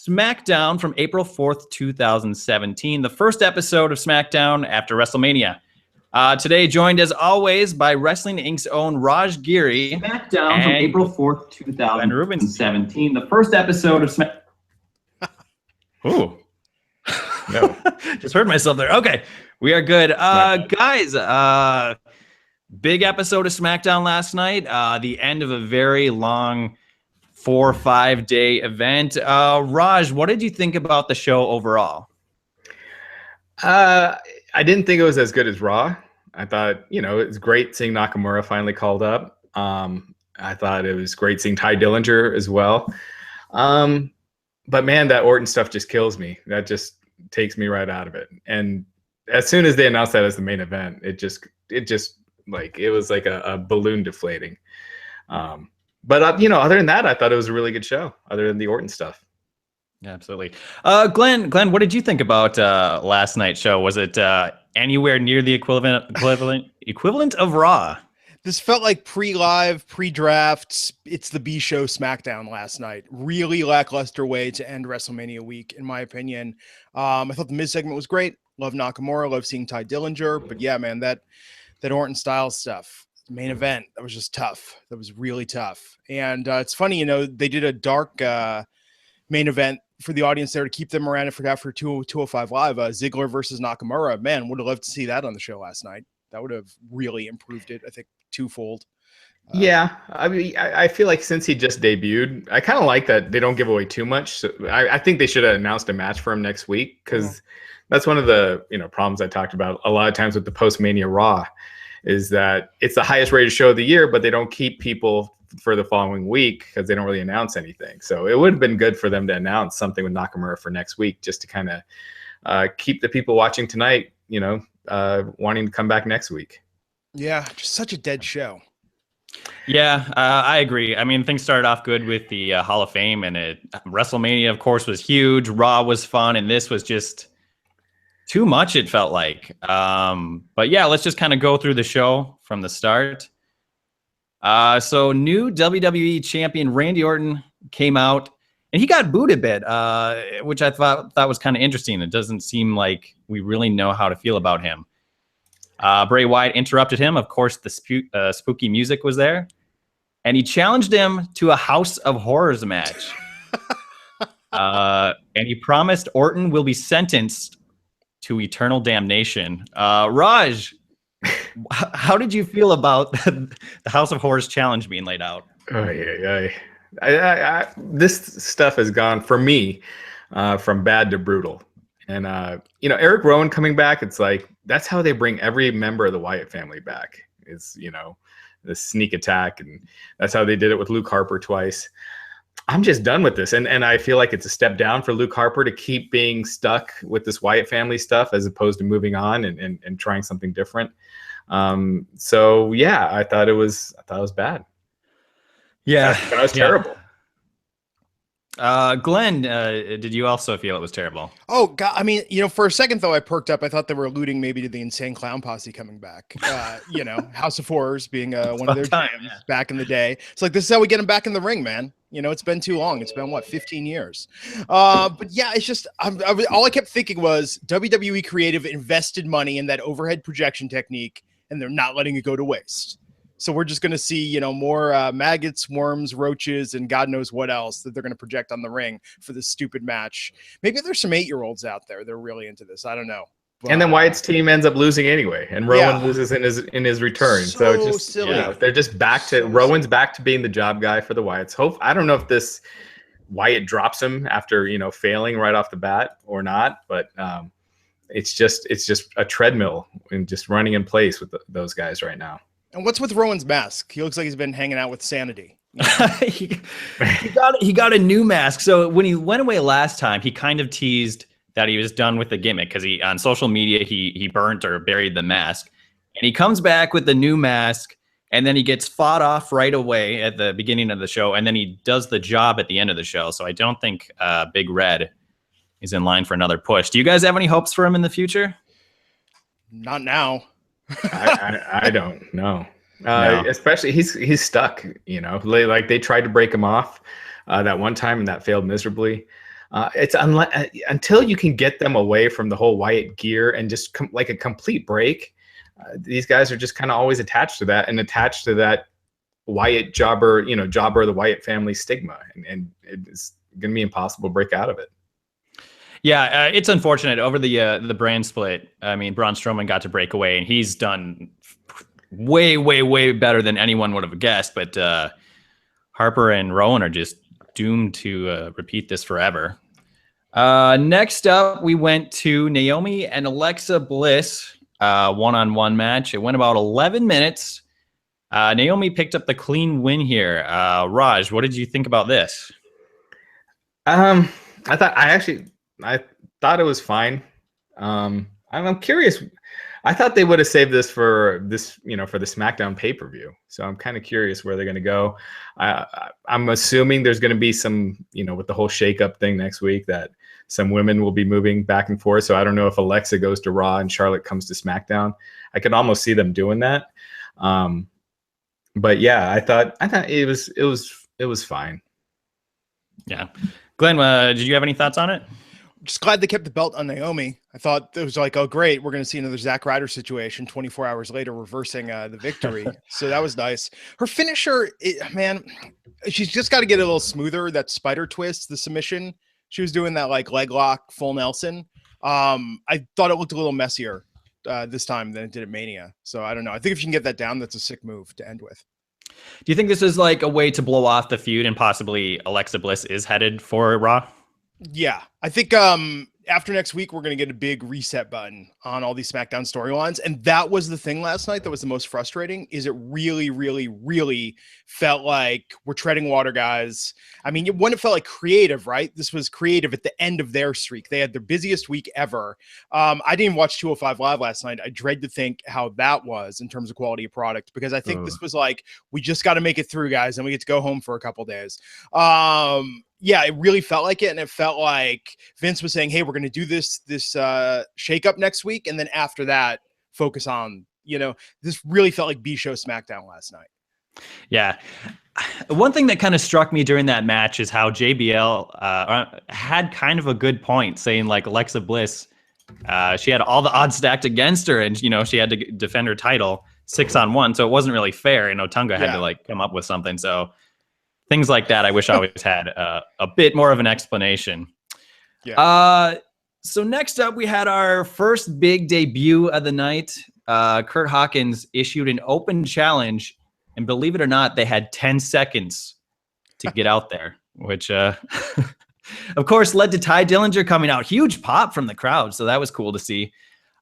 SmackDown from April 4th, 2017, the first episode of SmackDown after WrestleMania. Today, joined as always by Wrestling Inc.'s own Raj Giri. SmackDown from April 4th, 2017, the first episode of SmackDown. Ooh. No. Just heard myself there. Okay, we are good. Guys, big episode of SmackDown last night. The end of a very long 4 or 5 day event. Raj, what did you think about the show overall? I didn't think it was as good as Raw. I thought, it was great seeing Nakamura finally called up. I thought it was great seeing Tye Dillinger as well. But man, that Orton stuff just kills me. That just takes me right out of it. And as soon as they announced that as the main event, it was like a balloon deflating. But other than that, I thought it was a really good show, other than the Orton stuff. Yeah, absolutely. Glenn, what did you think about last night's show? Was it anywhere near the equivalent of Raw? This felt like pre-live, pre-draft. It's the B show SmackDown last night. Really lackluster way to end WrestleMania week, in my opinion. I thought the Miz segment was great. Love Nakamura. Love seeing Tye Dillinger. But yeah, man, that Orton Styles stuff, the main event, that was just tough. That was really tough. And it's funny, they did a dark main event for the audience there to keep them around after 205 Live. Ziggler versus Nakamura. Man, would have loved to see that on the show last night. That would have really improved it, I think, twofold. Yeah, I mean, I feel like since he just debuted, I kind of like that they don't give away too much. So I think they should have announced a match for him next week, because that's one of the problems I talked about a lot of times with the post-Mania Raw, is that it's the highest rated show of the year, but they don't keep people for the following week because they don't really announce anything. So it would have been good for them to announce something with Nakamura for next week, just to kind of keep the people watching tonight, wanting to come back next week. Yeah, just such a dead show. Yeah, I agree. I mean, things started off good with the Hall of Fame, and WrestleMania, of course, was huge. Raw was fun, and this was just too much, it felt like. But yeah, let's just kind of go through the show from the start. So new WWE champion Randy Orton came out, and he got booed a bit, which I thought was kind of interesting. It doesn't seem like we really know how to feel about him. Bray Wyatt interrupted him. Of course, the spooky music was there. And he challenged him to a House of Horrors match. And he promised Orton will be sentenced to eternal damnation. Raj, how did you feel about the House of Horrors challenge being laid out? Oh, yeah. This stuff has gone, for me, from bad to brutal. And, Eric Rowan coming back, it's like, that's how they bring every member of the Wyatt family back, is, the sneak attack. And that's how they did it with Luke Harper twice. I'm just done with this. And I feel like it's a step down for Luke Harper to keep being stuck with this Wyatt family stuff, as opposed to moving on and trying something different. So yeah, I thought it was bad. Yeah. That was terrible. Glenn, did you also feel it was terrible? Oh God! I mean, for a second though, I perked up. I thought they were alluding maybe to the Insane Clown Posse coming back. House of Horrors being one of their jams back in the day. It's like, this is how we get them back in the ring, man. It's been too long. It's been 15 years. But yeah, it's just all I kept thinking was WWE creative invested money in that overhead projection technique, and they're not letting it go to waste. So we're just going to see, more maggots, worms, roaches, and God knows what else that they're going to project on the ring for this stupid match. Maybe there's some 8-year-olds out there. They're really into this. I don't know. But, and then Wyatt's team ends up losing anyway, and Rowan loses in his return. So it's just silly. They're just back to Rowan's back to being the job guy for the Wyatts. I don't know if this Wyatt drops him after failing right off the bat or not, but it's just a treadmill and just running in place with those guys right now. And what's with Rowan's mask? He looks like he's been hanging out with Sanity. he got a new mask. So when he went away last time, he kind of teased that he was done with the gimmick, because on social media he burnt or buried the mask, and he comes back with the new mask, and then he gets fought off right away at the beginning of the show, and then he does the job at the end of the show. So I don't think Big Red is in line for another push. Do you guys have any hopes for him in the future? Not now. I don't know. No. Especially he's stuck, like they tried to break him off that one time, and that failed miserably. It's until you can get them away from the whole Wyatt gear and just like a complete break. These guys are just kind of always attached to that and attached to that Wyatt jobber of the Wyatt family stigma, and it's going to be impossible to break out of it. Yeah, it's unfortunate over the brand split. I mean, Braun Strowman got to break away, and he's done way, way, way better than anyone would have guessed. But Harper and Rowan are just doomed to repeat this forever. Next up, we went to Naomi and Alexa Bliss one-on-one match. It went about 11 minutes. Naomi picked up the clean win here. Raj, what did you think about this? I thought it was fine. I'm curious. I thought they would have saved this for the SmackDown pay-per-view. So I'm kind of curious where they're going to go. I'm assuming there's going to be some, with the whole shakeup thing next week, that some women will be moving back and forth. So I don't know if Alexa goes to Raw and Charlotte comes to SmackDown. I could almost see them doing that. But yeah, I thought it was fine. Yeah. Glenn, did you have any thoughts on it? Just glad they kept the belt on Naomi. I thought it was like, oh, great, we're going to see another Zack Ryder situation 24 hours later, reversing the victory. So that was nice. Her finisher, man, she's just got to get a little smoother. That spider twist, the submission, she was doing that like leg lock, full Nelson. I thought it looked a little messier this time than it did at Mania. So I don't know. I think if you can get that down, that's a sick move to end with. Do you think this is like a way to blow off the feud and possibly Alexa Bliss is headed for Raw? Yeah, I think after next week, we're going to get a big reset button on all these SmackDown storylines. And that was the thing last night that was the most frustrating, is it really, really, really felt like we're treading water, guys. I mean, when it felt like creative, right? This was creative at the end of their streak. They had their busiest week ever. I didn't even watch 205 Live last night. I dread to think how that was in terms of quality of product, because I think this was like, we just got to make it through, guys, and we get to go home for a couple days. Yeah, it really felt like it. And it felt like Vince was saying, hey, we're going to do this shakeup next week. And then after that, focus on, this really felt like B-Show SmackDown last night. Yeah. One thing that kind of struck me during that match is how JBL had kind of a good point, saying like Alexa Bliss, she had all the odds stacked against her, and, she had to defend her title 6-on-1. So it wasn't really fair. And Otunga had to like come up with something. So things like that, I wish I always had a bit more of an explanation. Yeah. So next up, we had our first big debut of the night. Curt Hawkins issued an open challenge, and believe it or not, they had 10 seconds to get out there, which, of course, led to Tye Dillinger coming out. Huge pop from the crowd, so that was cool to see.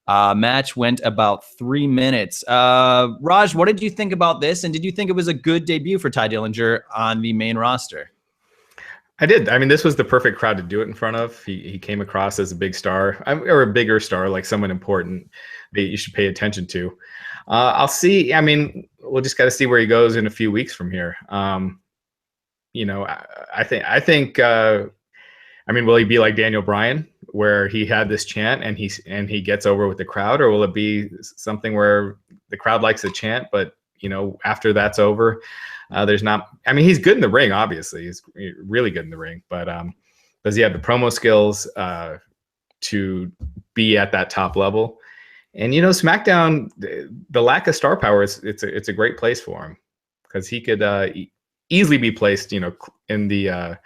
Match went about 3 minutes. Raj, what did you think about this? And did you think it was a good debut for Tye Dillinger on the main roster? I did. I mean, this was the perfect crowd to do it in front of. He came across as a big star, or a bigger star, like someone important that you should pay attention to. I'll see. I mean, we'll just got to see where he goes in a few weeks from here. I think. I mean, will he be like Daniel Bryan, where he had this chant and he gets over with the crowd, or will it be something where the crowd likes the chant, but after that's over, there's not. I mean, he's good in the ring, obviously, he's really good in the ring, but does he have the promo skills to be at that top level? And SmackDown, the lack of star power it's a great place for him, because he could easily be placed, in the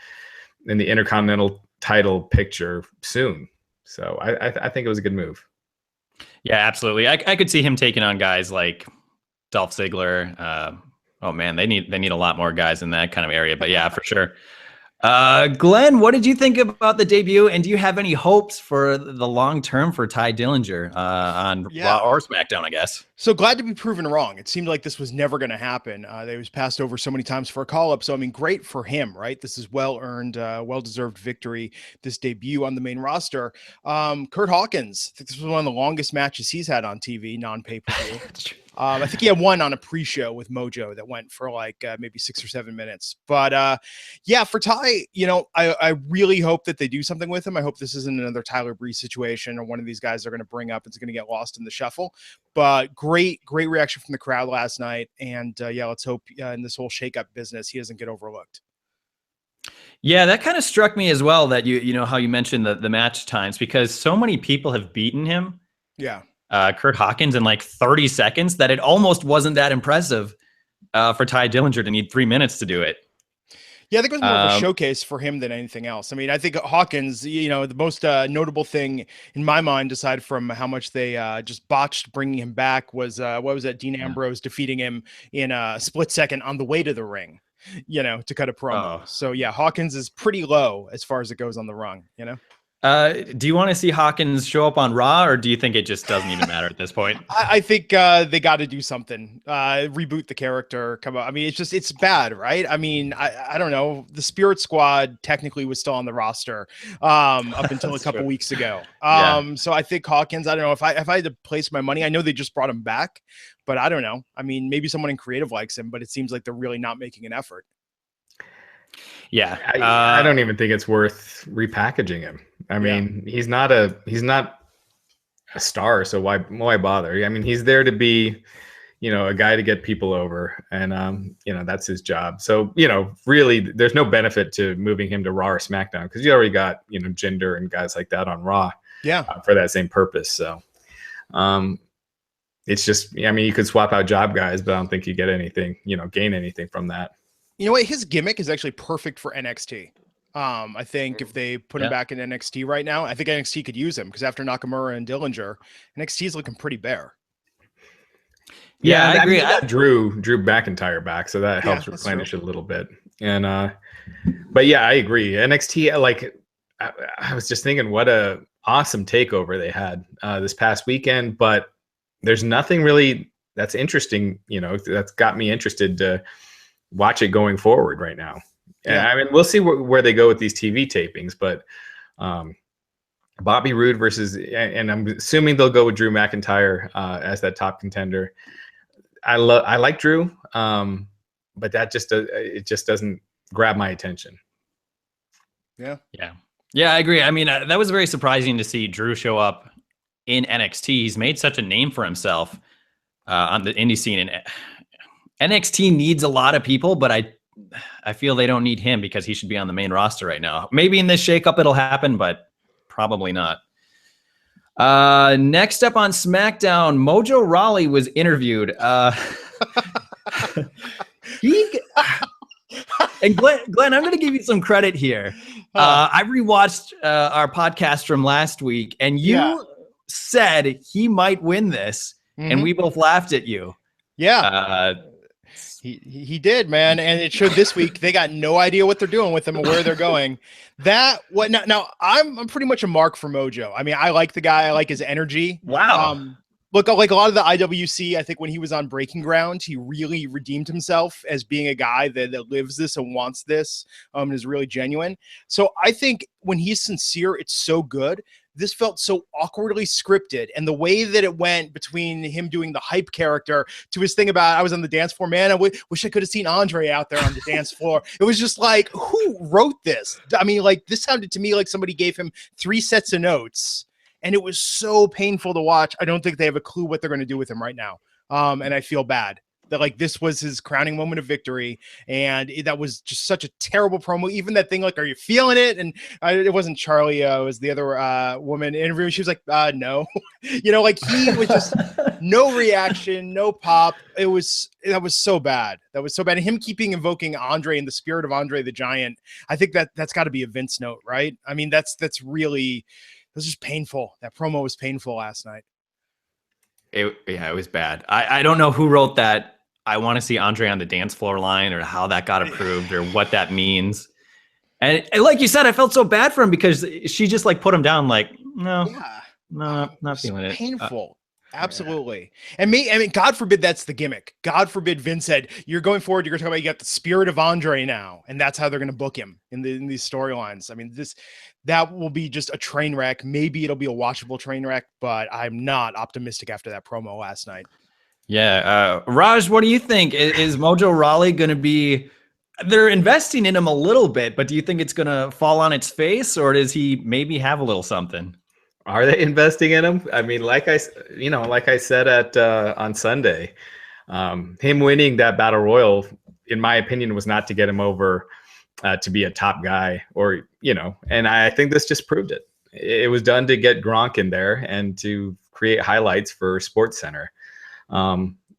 Intercontinental title picture soon. So I think it was a good move. Yeah, absolutely. I could see him taking on guys like Dolph Ziggler. Oh man, they need a lot more guys in that kind of area. But yeah, for sure. Glenn, what did you think about the debut? And do you have any hopes for the long term for Tye Dillinger on Raw or SmackDown, I guess? So glad to be proven wrong. It seemed like this was never going to happen. They was passed over so many times for a call-up. So, I mean, great for him, right? This is well-earned, well-deserved victory, this debut on the main roster. Curt Hawkins, I think this was one of the longest matches he's had on TV, non-pay-per-view. I think he had one on a pre-show with Mojo that went for like maybe 6 or 7 minutes. But yeah, for Tye, I really hope that they do something with him. I hope this isn't another Tyler Breeze situation or one of these guys they're going to bring up. It's going to get lost in the shuffle. But great reaction from the crowd last night. And yeah, let's hope in this whole shakeup business, he doesn't get overlooked. Yeah, that kind of struck me as well, that you know how you mentioned the match times, because so many people have beaten him. Yeah. Kurt Hawkins in like 30 seconds that it almost wasn't that impressive for Tye Dillinger to need 3 minutes to do it. Yeah, I think it was more of a showcase for him than anything else. I mean, I think Hawkins, you know, the most notable thing in my mind, aside from how much they just botched bringing him back, was what was that? Dean Ambrose defeating him in a split second on the way to the ring, you know, to cut a promo. So yeah, Hawkins is pretty low as far as it goes on the rung, you know. Do you want to see Hawkins show up on Raw, or do you think it just doesn't even matter at this point? I think they got to do something, reboot the character. Come on. I mean, it's bad, right? I mean, I don't know. The Spirit Squad technically was still on the roster up until a couple weeks ago. So I think Hawkins, I don't know if I had to place my money, I know they just brought him back, but I don't know. I mean, maybe someone in creative likes him, but it seems like they're really not making an effort. Yeah, I don't even think it's worth repackaging him. I mean, he's not a star, so why bother? I mean, he's there to be, you know, a guy to get people over, and you know, that's his job. So, you know, really, there's no benefit to moving him to Raw or SmackDown, because you already got, you know, Jinder and guys like that on Raw, for that same purpose. So, it's just, I mean, you could swap out job guys, but I don't think you get anything, you know, gain anything from that. You know what? His gimmick is actually perfect for NXT. I think if they put him back in NXT right now, I think NXT could use him, because after Nakamura and Dillinger, NXT is looking pretty bare. Yeah, I agree. Drew McIntyre back, so that helps replenish it a little bit. And but yeah, I agree. NXT, like I was just thinking, what a awesome takeover they had this past weekend, but there's nothing really that's interesting, you know, that's got me interested to watch it going forward right now. Yeah, I mean, we'll see where they go with these TV tapings, but Bobby Roode versus, and I'm assuming they'll go with Drew McIntyre as that top contender. I like Drew, but that it just doesn't grab my attention. Yeah, I agree. I mean, that was very surprising to see Drew show up in NXT. He's made such a name for himself on the indie scene, and NXT needs a lot of people, but I feel they don't need him, because he should be on the main roster right now. Maybe in this shakeup it'll happen, but probably not. Next up on SmackDown, Mojo Rawley was interviewed. And Glenn, I'm going to give you some credit here. I rewatched our podcast from last week, and you said he might win this, and we both laughed at you. Yeah. He did, man, and it showed this week. They got no idea what they're doing with him or where they're going. Now I'm pretty much a mark for Mojo. I mean, I like the guy. I like his energy. Wow. Look, like a lot of the IWC, I think when he was on Breaking Ground, he really redeemed himself as being a guy that lives this and wants this, and is really genuine. So I think when he's sincere, it's so good. This felt so awkwardly scripted, and the way that it went between him doing the hype character to his thing about, I was on the dance floor, man, I wish I could have seen Andre out there on the dance floor. It was just like, who wrote this? I mean, like, this sounded to me like somebody gave him 3 sets of notes, and it was so painful to watch. I don't think they have a clue what they're going to do with him right now. And I feel bad that, like, this was his crowning moment of victory, and that was just such a terrible promo. Even that thing, like, are you feeling it? And it wasn't Charlie, it was the other woman interviewing. She was like, no. You know, like, he was just no reaction, no pop. That was so bad. That was so bad. And him keeping invoking Andre in the spirit of Andre the Giant, I think that's got to be a Vince note, right? I mean, that's really, it was just painful. That promo was painful last night. It was bad. I don't know who wrote that I want to see Andre on the dance floor line, or how that got approved, or what that means. And like you said, I felt so bad for him, because she just like put him down, like, no, not feeling it. Painful. Absolutely. And I mean, God forbid that's the gimmick. God forbid Vince said, you're going forward, you're going to talk about, you got the spirit of Andre now, and that's how they're going to book him in these storylines. I mean, that will be just a train wreck. Maybe it'll be a watchable train wreck, but I'm not optimistic after that promo last night. Yeah. Raj, what do you think? Is Mojo Rawley going to be, they're investing in him a little bit, but do you think it's going to fall on its face, or does he maybe have a little something? Are they investing in him? I mean, like I said on Sunday, him winning that battle royal, in my opinion, was not to get him over to be a top guy, or and I think this just proved it. It was done to get Gronk in there and to create highlights for Sports Center.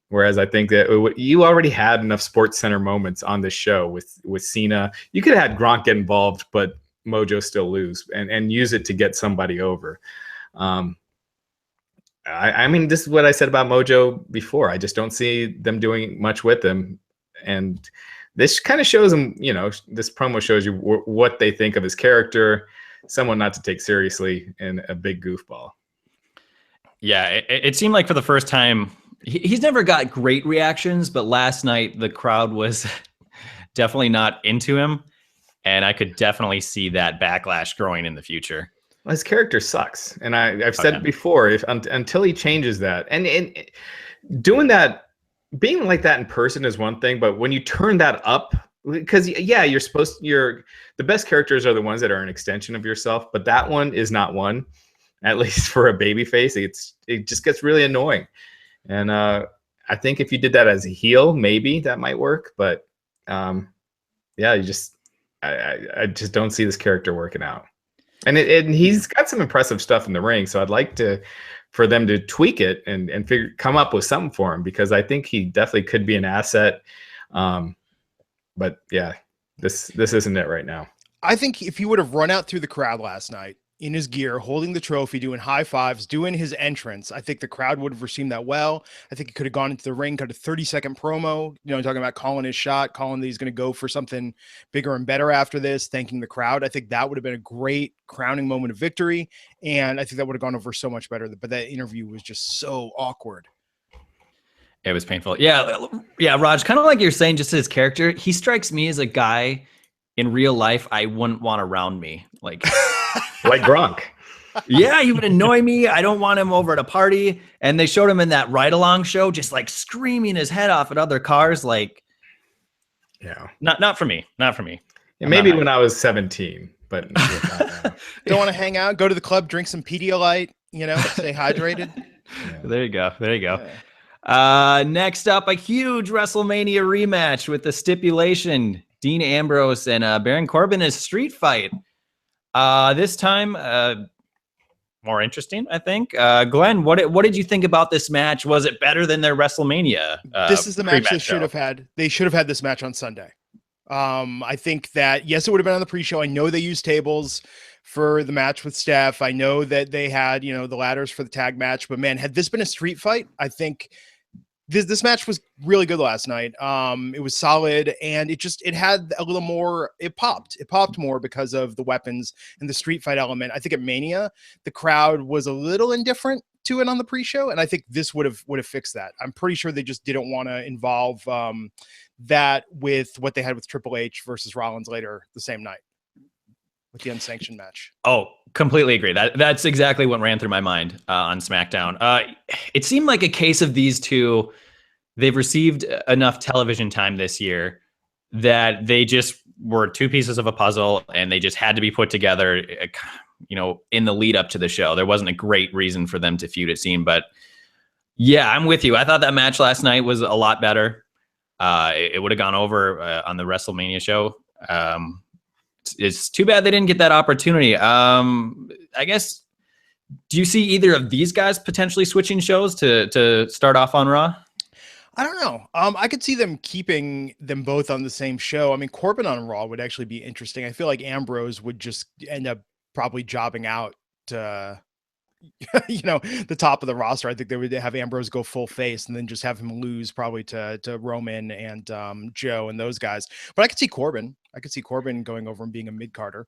Whereas I think that you already had enough Sports Center moments on this show with Cena. You could have had Gronk get involved, but Mojo still lose and use it to get somebody over. I mean, this is what I said about Mojo before. I just don't see them doing much with him. And this kind of shows him, this promo shows you what they think of his character, someone not to take seriously, and a big goofball. Yeah, it seemed like for the first time, he's never got great reactions, but last night the crowd was definitely not into him. And I could definitely see that backlash growing in the future. Well, his character sucks. And I've said it before, until he changes that. And doing that, being like that in person is one thing, but when you turn that up, because the best characters are the ones that are an extension of yourself, but that one is not one, at least for a baby face. It just gets really annoying. And I think if you did that as a heel, maybe that might work. But I just don't see this character working out. And he's got some impressive stuff in the ring, so I'd like for them to tweak it and come up with something for him, because I think he definitely could be an asset. But yeah, this isn't it right now. I think if he would have run out through the crowd last night in his gear, holding the trophy, doing high fives, doing his entrance, I think the crowd would have received that well. I think he could have gone into the ring, cut a 30-second promo, talking about calling his shot, calling that he's going to go for something bigger and better after this, thanking the crowd. I think that would have been a great crowning moment of victory. And I think that would have gone over so much better. But that interview was just so awkward. It was painful. Yeah, Raj, kind of like you're saying, just his character, he strikes me as a guy in real life I wouldn't want around me. Like Gronk. Yeah, he would annoy me. I don't want him over at a party. And they showed him in that ride-along show, just like screaming his head off at other cars. Like, not for me. Not for me. Yeah, maybe when I was 17, but don't want to hang out, go to the club, drink some Pedialyte, stay hydrated. Yeah. There you go. Yeah. Next up, a huge WrestleMania rematch with the stipulation: Dean Ambrose and Baron Corbin is street fight. This time, more interesting, I think. Glenn, what did you think about this match? Was it better than their WrestleMania? This is the match they should have had. They should have had this match on Sunday. I think that, yes, it would have been on the pre-show. I know they used tables for the match with Steph. I know that they had, the ladders for the tag match, but man, had this been a street fight, I think this match was really good last night. It was solid, and it had a little more, it popped more because of the weapons and the street fight element. I think at Mania, the crowd was a little indifferent to it on the pre-show, and I think this would have fixed that. I'm pretty sure they just didn't want to involve that with what they had with Triple H versus Rollins later the same night with the unsanctioned match. Oh, completely agree. That's exactly what ran through my mind on SmackDown. It seemed like a case of these two. They've received enough television time this year that they just were two pieces of a puzzle, and they just had to be put together, in the lead up to the show. There wasn't a great reason for them to feud, it seemed. But yeah, I'm with you. I thought that match last night was a lot better. It would have gone over on the WrestleMania show. It's too bad they didn't get that opportunity. I guess, do you see either of these guys potentially switching shows to start off on Raw? I don't know. I could see them keeping them both on the same show. I mean, Corbin on Raw would actually be interesting. I feel like Ambrose would just end up probably jobbing out to, the top of the roster. I think they would have Ambrose go full face and then just have him lose probably to Roman and Joe and those guys. But I could see Corbin. Going over and being a mid-carder.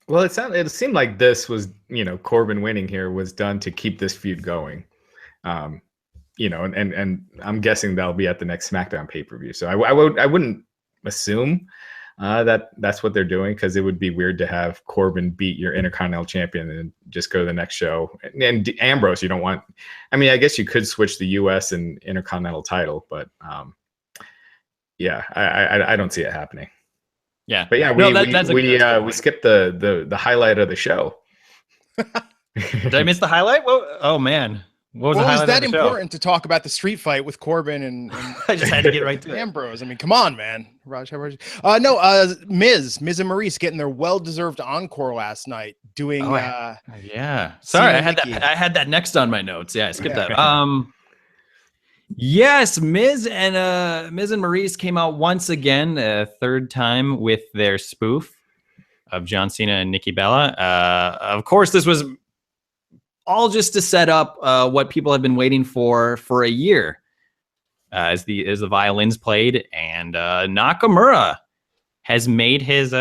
Well, it seemed like this was, Corbin winning here was done to keep this feud going. And I'm guessing that'll be at the next SmackDown pay-per-view. So I wouldn't assume that's what they're doing, because it would be weird to have Corbin beat your Intercontinental Champion and just go to the next show. And Ambrose, you don't want. I mean, I guess you could switch the U.S. and Intercontinental title, but I don't see it happening. Yeah, but yeah, we skipped the highlight of the show. Did I miss the highlight? Well, oh man. What was that important to talk about the street fight with Corbin and I just had to get right to Ambrose? I mean, come on, man. Raj, Miz and Maurice getting their well-deserved encore last night. Doing, yeah. Sorry, I had that next on my notes. Yeah, I skipped that. Yes, Miz and Maurice came out once again, a third time with their spoof of John Cena and Nikki Bella. Of course, this was all just to set up what people have been waiting for a year, as the violins played, and Nakamura has made his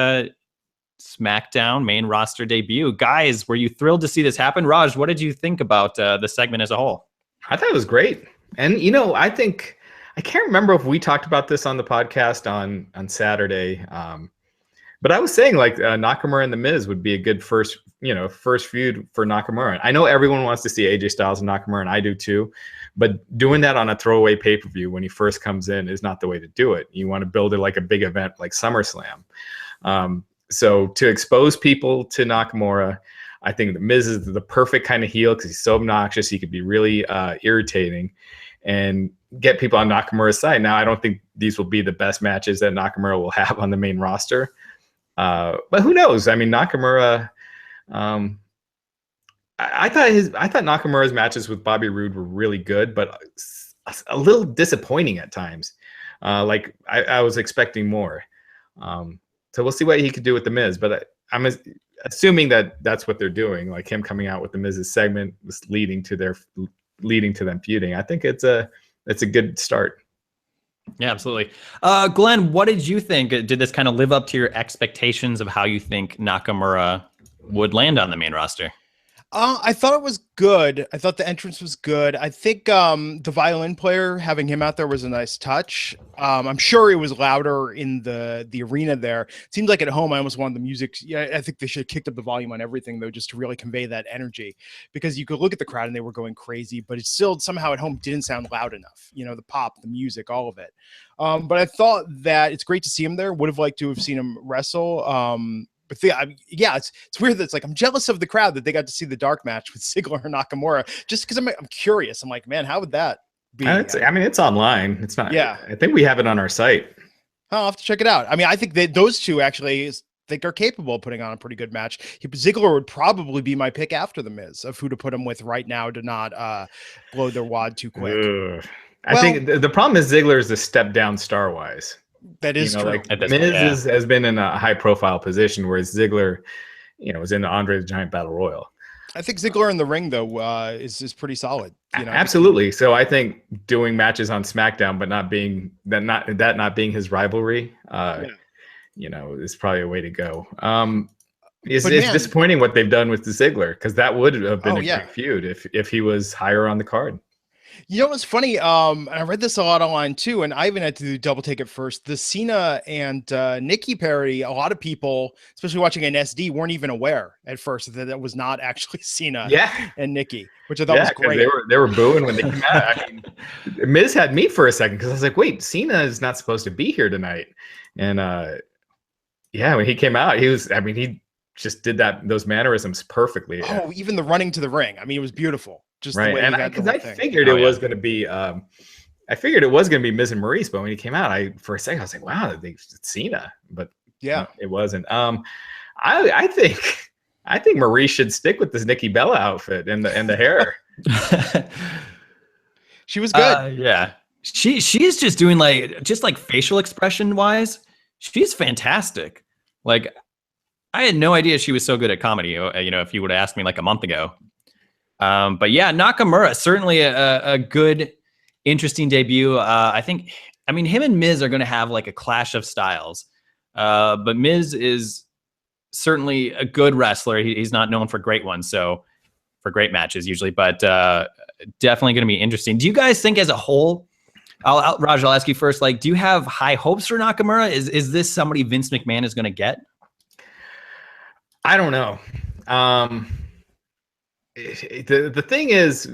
SmackDown main roster debut. Guys, were you thrilled to see this happen? Raj, what did you think about the segment as a whole? I thought it was great. And, I think, I can't remember if we talked about this on the podcast on Saturday. But I was saying Nakamura and The Miz would be a good first feud for Nakamura. I know everyone wants to see AJ Styles and Nakamura, and I do too. But doing that on a throwaway pay-per-view when he first comes in is not the way to do it. You want to build it like a big event like SummerSlam. So to expose people to Nakamura, I think The Miz is the perfect kind of heel because he's so obnoxious. He could be really irritating and get people on Nakamura's side. Now, I don't think these will be the best matches that Nakamura will have on the main roster. But who knows? I mean, Nakamura, I thought Nakamura's matches with Bobby Roode were really good, but a little disappointing at times. I was expecting more. So we'll see what he could do with The Miz, but I'm assuming that that's what they're doing. Like him coming out with The Miz's segment was leading to them feuding. I think it's a good start. Yeah, absolutely. Glenn, what did you think? Did this kind of live up to your expectations of how you think Nakamura would land on the main roster? I thought it was good. I thought the entrance was good. I think the violin player, having him out there was a nice touch. I'm sure it was louder in the arena there. It seems like at home, I almost wanted the music. Yeah, I think they should have kicked up the volume on everything, though, just to really convey that energy. Because you could look at the crowd and they were going crazy, but it still somehow at home didn't sound loud enough. The pop, the music, all of it. But I thought that it's great to see him there. Would have liked to have seen him wrestle. But it's weird that it's like I'm jealous of the crowd that they got to see the dark match with Ziggler and Nakamura just because I'm curious. I'm like, man, how would that be? It's online. It's not. Yeah, I think we have it on our site. I'll have to check it out. I mean, I think that those two actually are capable of putting on a pretty good match. Ziggler would probably be my pick after The Miz of who to put him with right now to not blow their wad too quick. I think the problem is Ziggler is a step down star wise. That is true. Miz has been in a high profile position, whereas Ziggler, was in the Andre the Giant Battle Royal. I think Ziggler in the ring though is pretty solid. Absolutely. So I think doing matches on SmackDown, but not being his rivalry, is probably a way to go. It's disappointing what they've done with the Ziggler because that would have been a great feud if he was higher on the card. What's funny? And I read this a lot online too, and I even had to double take it first. The Cena and Nikki parody, a lot of people, especially watching an SD, weren't even aware at first that was not actually Cena and Nikki, which I thought was great. They were booing when they came out. I mean, Miz had me for a second because I was like, wait, Cena is not supposed to be here tonight. And when he came out, he just did those mannerisms perfectly. Oh, even the running to the ring. I mean, it was beautiful. Just right, the way because I figured it was going to be. I figured it was going to be Miz and Maurice, but when he came out, for a second I was like, "Wow, it's Cena," but it wasn't. I think Maurice should stick with this Nikki Bella outfit and the hair. She was good. She's just doing like facial expression wise, she's fantastic. Like, I had no idea she was so good at comedy. If you would have asked me like a month ago. But yeah, Nakamura, certainly a good, interesting debut. Him and Miz are going to have like a clash of styles. But Miz is certainly a good wrestler. He's not known for great ones, so for great matches usually, but definitely going to be interesting. Do you guys think as a whole, Raj, I'll ask you first, do you have high hopes for Nakamura? Is this somebody Vince McMahon is going to get? I don't know. The thing is,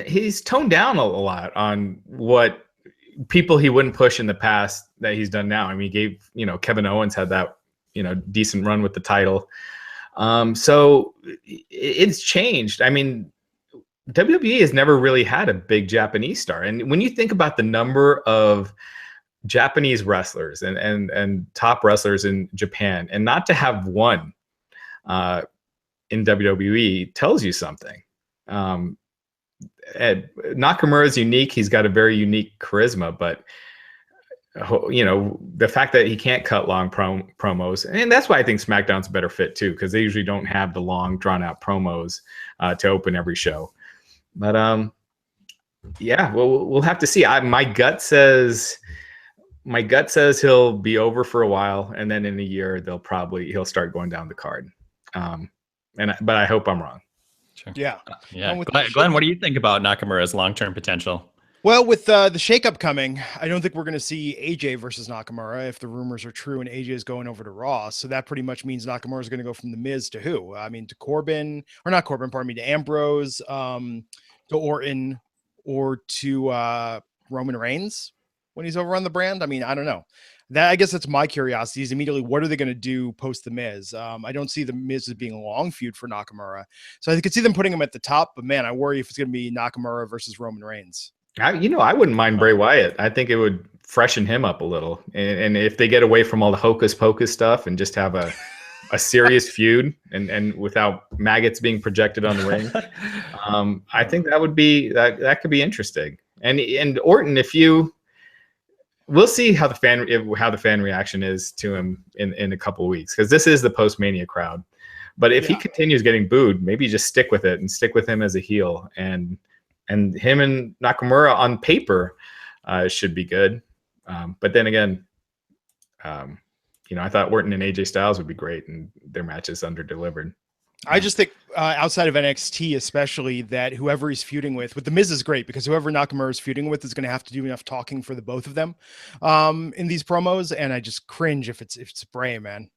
he's toned down a lot on what people he wouldn't push in the past that he's done now. I mean, he gave, Kevin Owens had that, decent run with the title. So it's changed. I mean, WWE has never really had a big Japanese star. And when you think about the number of Japanese wrestlers and top wrestlers in Japan, and not to have one in WWE tells you something. Nakamura is unique. He's got a very unique charisma, but the fact that he can't cut long promos, and that's why I think SmackDown's a better fit too, because they usually don't have the long drawn out promos to open every show. But yeah, we'll have to see. My gut says he'll be over for a while, and then in a year he'll start going down the card. But I hope I'm wrong. Sure. Yeah. Yeah. Glenn, what do you think about Nakamura's long-term potential? Well, with the shakeup coming, I don't think we're going to see AJ versus Nakamura if the rumors are true and AJ is going over to Raw. So that pretty much means Nakamura is going to go from The Miz to who? I mean, to Corbin, or not Corbin, pardon me, to Ambrose, to Orton, or to Roman Reigns when he's over on the brand. I mean, I don't know. I guess that's my curiosity is immediately what are they going to do post The Miz? I don't see The Miz as being a long feud for Nakamura. So I could see them putting him at the top, but man, I worry if it's going to be Nakamura versus Roman Reigns. I wouldn't mind Bray Wyatt. I think it would freshen him up a little. And if they get away from all the hocus pocus stuff and just have a serious feud and without maggots being projected on the ring, I think that could be interesting. And Orton, we'll see how the fan reaction is to him in a couple of weeks, because this is the post-Mania crowd. But if he continues getting booed, maybe just stick with it and stick with him as a heel, and him and Nakamura on paper should be good. But then again, I thought Orton and AJ Styles would be great, and their matches under-delivered. I just think outside of NXT, especially, that whoever he's feuding with The Miz is great, because whoever Nakamura is feuding with is going to have to do enough talking for the both of them in these promos. And I just cringe if it's Bray, man.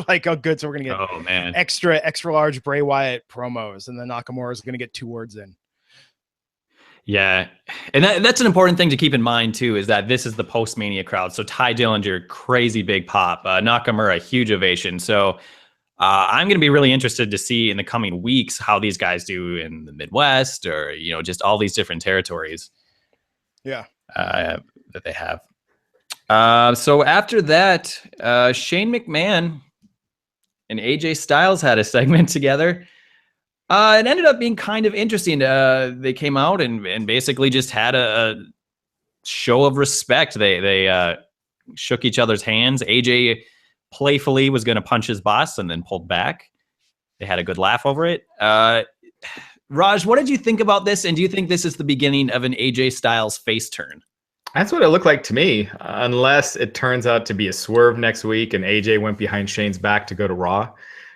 like oh good, so we're gonna get extra large Bray Wyatt promos, and then Nakamura is going to get 2 words in. Yeah, and that's an important thing to keep in mind too, is that this is the post-Mania crowd. So Tye Dillinger, crazy big pop. Nakamura, huge ovation. So I'm going to be really interested to see in the coming weeks how these guys do in the Midwest, or just all these different territories. Yeah, that they have. So after that, Shane McMahon and AJ Styles had a segment together. It ended up being kind of interesting. They came out and basically just had a show of respect. They shook each other's hands. AJ playfully was going to punch his boss and then pulled back. They had a good laugh over it. Raj, what did you think about this? And do you think this is the beginning of an AJ Styles face turn? That's what it looked like to me, unless it turns out to be a swerve next week and AJ went behind Shane's back to go to Raw,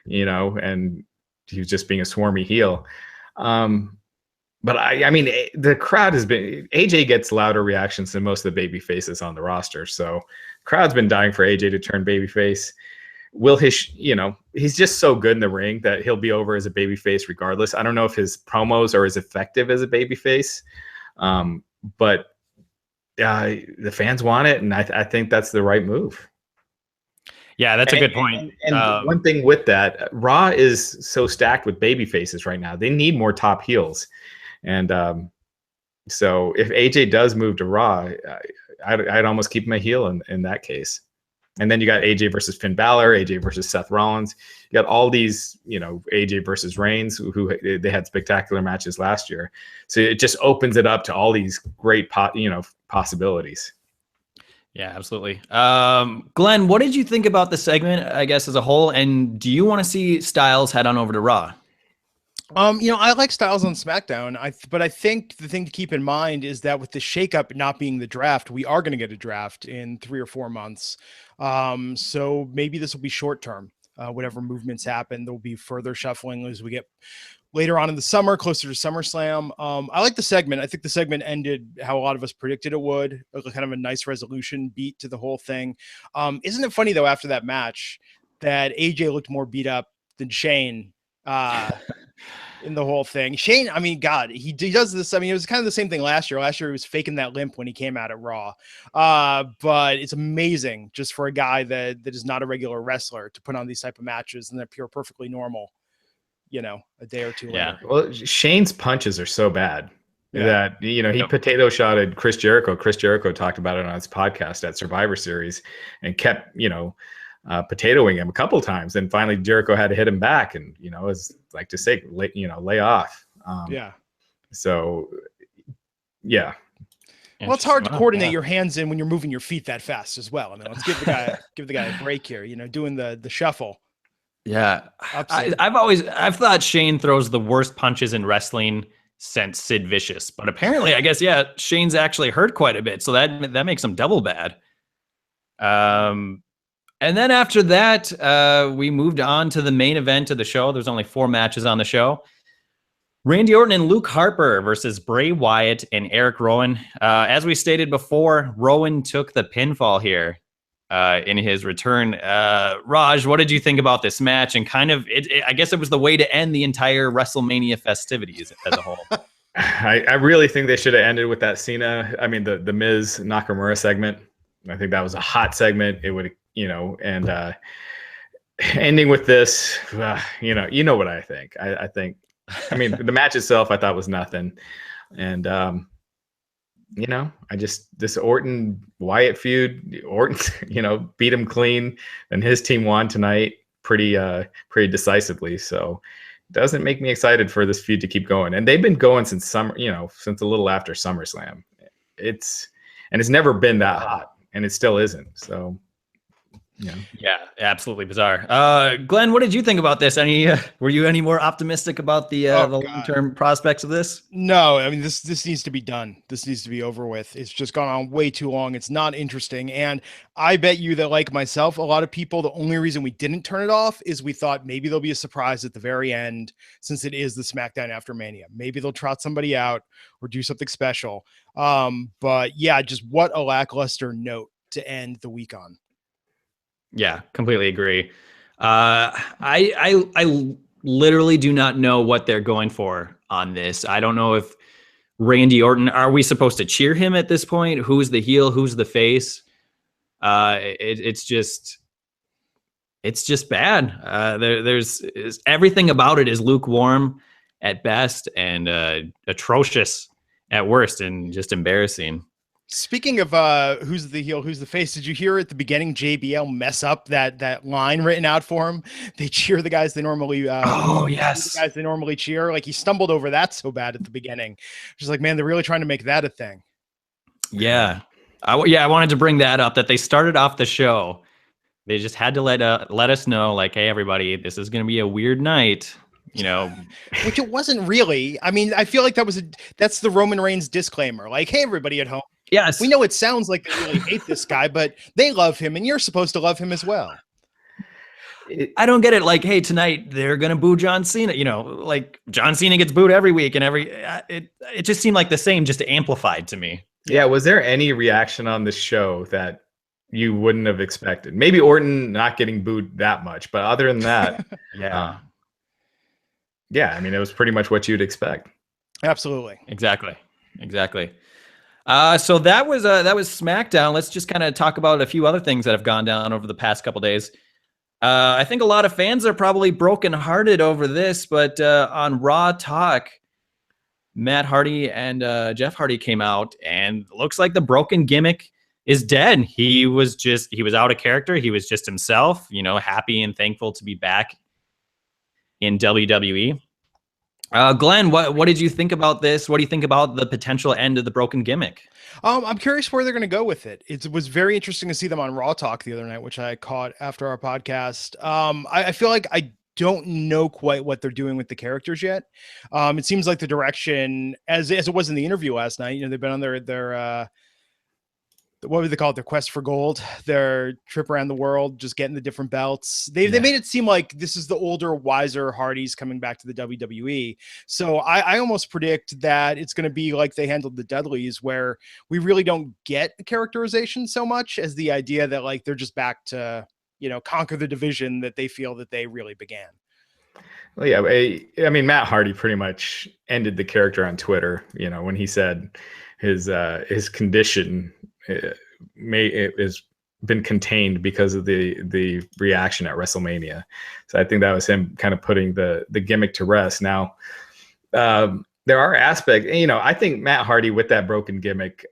and he was just being a swarmy heel. But I mean, the crowd has been, AJ gets louder reactions than most of the baby faces on the roster. So crowd's been dying for AJ to turn babyface. He's just so good in the ring that he'll be over as a babyface regardless. I don't know if his promos are as effective as a babyface, but the fans want it, and I think that's the right move. Yeah, that's a good point. And one thing with that, Raw is so stacked with baby faces right now. They need more top heels. And so if AJ does move to Raw, I'd almost keep him a heel in that case. And then you got AJ versus Finn Balor, AJ versus Seth Rollins. You got all these, AJ versus Reigns, who they had spectacular matches last year. So it just opens it up to all these great possibilities. Yeah, absolutely. Glenn, what did you think about the segment, I guess, as a whole? And do you want to see Styles head on over to Raw? I like Styles on SmackDown, but I think the thing to keep in mind is that with the shakeup not being the draft, we are going to get a draft in 3 or 4 months. So maybe this will be short term. Whatever movements happen, there'll be further shuffling as we get later on in the summer, closer to SummerSlam. I like the segment. I think the segment ended how a lot of us predicted it would, kind of a nice resolution beat to the whole thing. Isn't it funny, though, after that match that AJ looked more beat up than Shane in the whole thing? Shane, I mean, God, he does this. I mean, it was kind of the same thing last year. Last year, he was faking that limp when he came out at Raw. But it's amazing just for a guy that is not a regular wrestler to put on these type of matches and appear perfectly normal. you know, a day or two Yeah. later. Well, Shane's punches are so bad that, you know, he Yep. potato shotted Chris Jericho. Chris Jericho talked about it on his podcast at Survivor Series and kept, you know, potatoing him a couple times. And finally Jericho had to hit him back, and, you know, it's like to say, lay off. So yeah. Well, it's hard to coordinate your hands in when you're moving your feet that fast as well. I mean, let's give the guy a break here, you know, doing the shuffle. Yeah. I've thought Shane throws the worst punches in wrestling since Sid Vicious, but apparently, I guess, Shane's actually hurt quite a bit, so that makes him double bad. And then after that, we moved on to the main event of the show. There's only 4 matches on the show. Randy Orton and Luke Harper versus Bray Wyatt and Eric Rowan. As we stated before, Rowan took the pinfall here in his return. Raj, what did you think about this match? And kind of, I guess it was the way to end the entire WrestleMania festivities as a whole. I really think they should have ended with that Cena. I mean, the Miz Nakamura segment. I think that was a hot segment. It would, you know, and ending with this, you know what I think. I mean, the match itself I thought was nothing. And, you know, this Orton Wyatt feud, Orton, you know, beat him clean, and his team won tonight pretty decisively. So it doesn't make me excited for this feud to keep going. And they've been going since since a little after SummerSlam. It's never been that hot, and it still isn't. So, yeah, absolutely bizarre. Glenn, what did you think about this? Were you any more optimistic about the long-term prospects of this? No, I mean, this needs to be done. This needs to be over with. It's just gone on way too long. It's not interesting. And I bet you that, like myself, a lot of people, the only reason we didn't turn it off is we thought maybe there'll be a surprise at the very end, since it is the SmackDown after Mania. Maybe they'll trot somebody out or do something special. But yeah, just what a lackluster note to end the week on. Yeah, completely agree. I literally do not know what they're going for on this. I don't know if Randy Orton, are we supposed to cheer him at this point? Who's the heel? Who's the face? It's just bad. There's everything about it is lukewarm at best and atrocious at worst, and just embarrassing. Speaking of who's the heel, who's the face, did you hear at the beginning JBL mess up that line written out for him? They cheer the guys they normally the guys they normally cheer. Like, he stumbled over that so bad at the beginning. Just like, man, they're really trying to make that a thing. Yeah. I wanted to bring that up, that they started off the show. They just had to let us know, like, hey, everybody, this is going to be a weird night. You know, which it wasn't really. I mean, I feel like that's the Roman Reigns disclaimer. Like, hey, everybody at home. Yes. We know it sounds like they really hate this guy, but they love him, and you're supposed to love him as well. I don't get it. Like, hey, tonight they're going to boo John Cena. You know, like, John Cena gets booed every week, and it just seemed like the same, just amplified to me. Yeah. Was there any reaction on the show that you wouldn't have expected? Maybe Orton not getting booed that much, but other than that, yeah, I mean, it was pretty much what you'd expect. Absolutely. Exactly. So that was SmackDown. Let's just kind of talk about a few other things that have gone down over the past couple days. I think a lot of fans are probably brokenhearted over this, but on Raw Talk, Matt Hardy and Jeff Hardy came out, and it looks like the broken gimmick is dead. He was out of character. He was just himself, you know, happy and thankful to be back in WWE. Glenn, what did you think about this? What do you think about the potential end of the broken gimmick? I'm curious where they're going to go with it. It was very interesting to see them on Raw Talk the other night, which I caught after our podcast. I feel like I don't know quite what they're doing with the characters yet. It seems like the direction, as it was in the interview last night, you know, they've been on their what would they call it? Their quest for gold, their trip around the world, just getting the different belts. They made it seem like this is the older, wiser Hardys coming back to the WWE. So I almost predict that it's going to be like they handled the Dudleys, where we really don't get a characterization so much as the idea that, like, they're just back to, you know, conquer the division that they feel that they really began. Well, yeah, I mean, Matt Hardy pretty much ended the character on Twitter, you know, when he said his condition is been contained because of the reaction at WrestleMania. So I think that was him kind of putting the gimmick to rest. Now, there are aspects, you know, I think Matt Hardy with that broken gimmick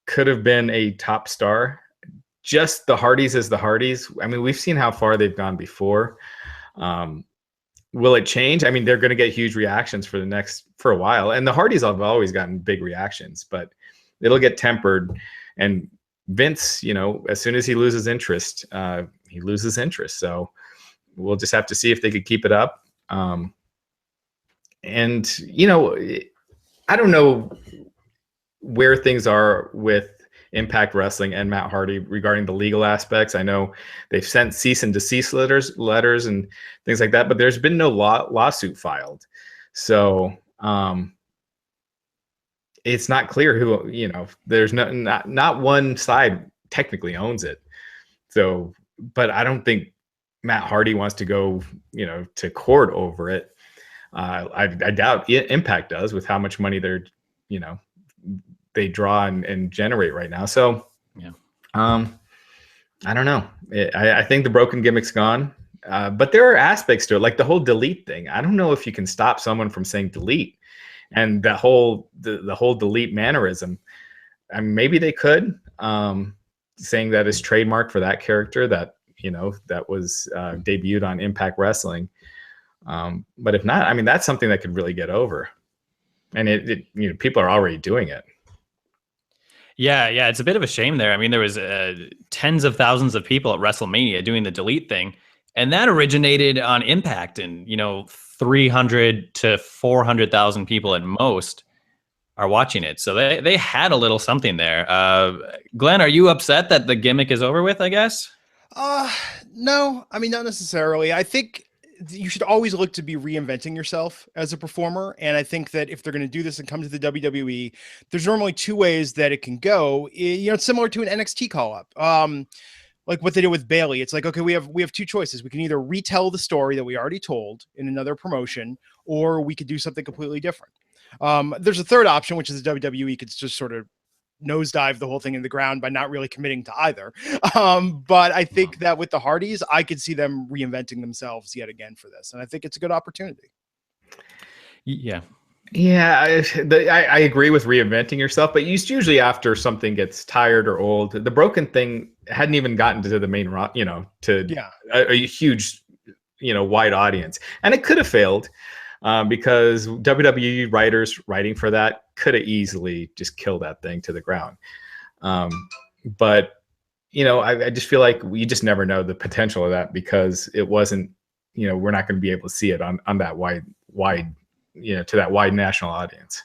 could have been a top star. Just the Hardys as the Hardys. I mean, we've seen how far they've gone before. Will it change? I mean, they're going to get huge reactions for a while, and the Hardys have always gotten big reactions, but it'll get tempered. And Vince, you know, as soon as he loses interest, he loses interest. So we'll just have to see if they could keep it up. And, you know, I don't know where things are with Impact Wrestling and Matt Hardy regarding the legal aspects. I know they've sent cease and desist letters and things like that, but there's been no lawsuit filed. So it's not clear who, you know, there's not one side technically owns it. So, but I don't think Matt Hardy wants to go, you know, to court over it. I doubt Impact does with how much money they're, you know, they draw and generate right now. So, yeah, I don't know. I think the broken gimmick's gone, but there are aspects to it, like the whole delete thing. I don't know if you can stop someone from saying delete, and the whole delete mannerism. I mean, maybe they could, saying that is trademark for that character that, you know, that was debuted on Impact Wrestling. But if not, I mean, that's something that could really get over, and it you know, people are already doing it. Yeah, it's a bit of a shame there. I mean, there was tens of thousands of people at WrestleMania doing the delete thing, and that originated on Impact, and, you know, 300 to 400,000 people at most are watching it. So they had a little something there. Glenn, are you upset that the gimmick is over with, I guess? No, I mean, not necessarily. I think you should always look to be reinventing yourself as a performer. And I think that if they're going to do this and come to the WWE, there's normally two ways that it can go. You know, it's similar to an NXT call up. Like what they did with Bayley. It's like, okay, we have two choices. We can either retell the story that we already told in another promotion, or we could do something completely different. There's a third option, which is the WWE could just sort of nosedive the whole thing in the ground by not really committing to either. But I think that with the Hardys, I could see them reinventing themselves yet again for this. And I think it's a good opportunity. Yeah. Yeah, I agree with reinventing yourself, but usually after something gets tired or old, the broken thing hadn't even gotten to the main, you know, to a huge, you know, wide audience. And it could have failed because WWE writers writing for that could have easily just killed that thing to the ground. But, you know, I just feel like we just never know the potential of that because it wasn't, you know, we're not going to be able to see it on that wide, you know, to that wide national audience.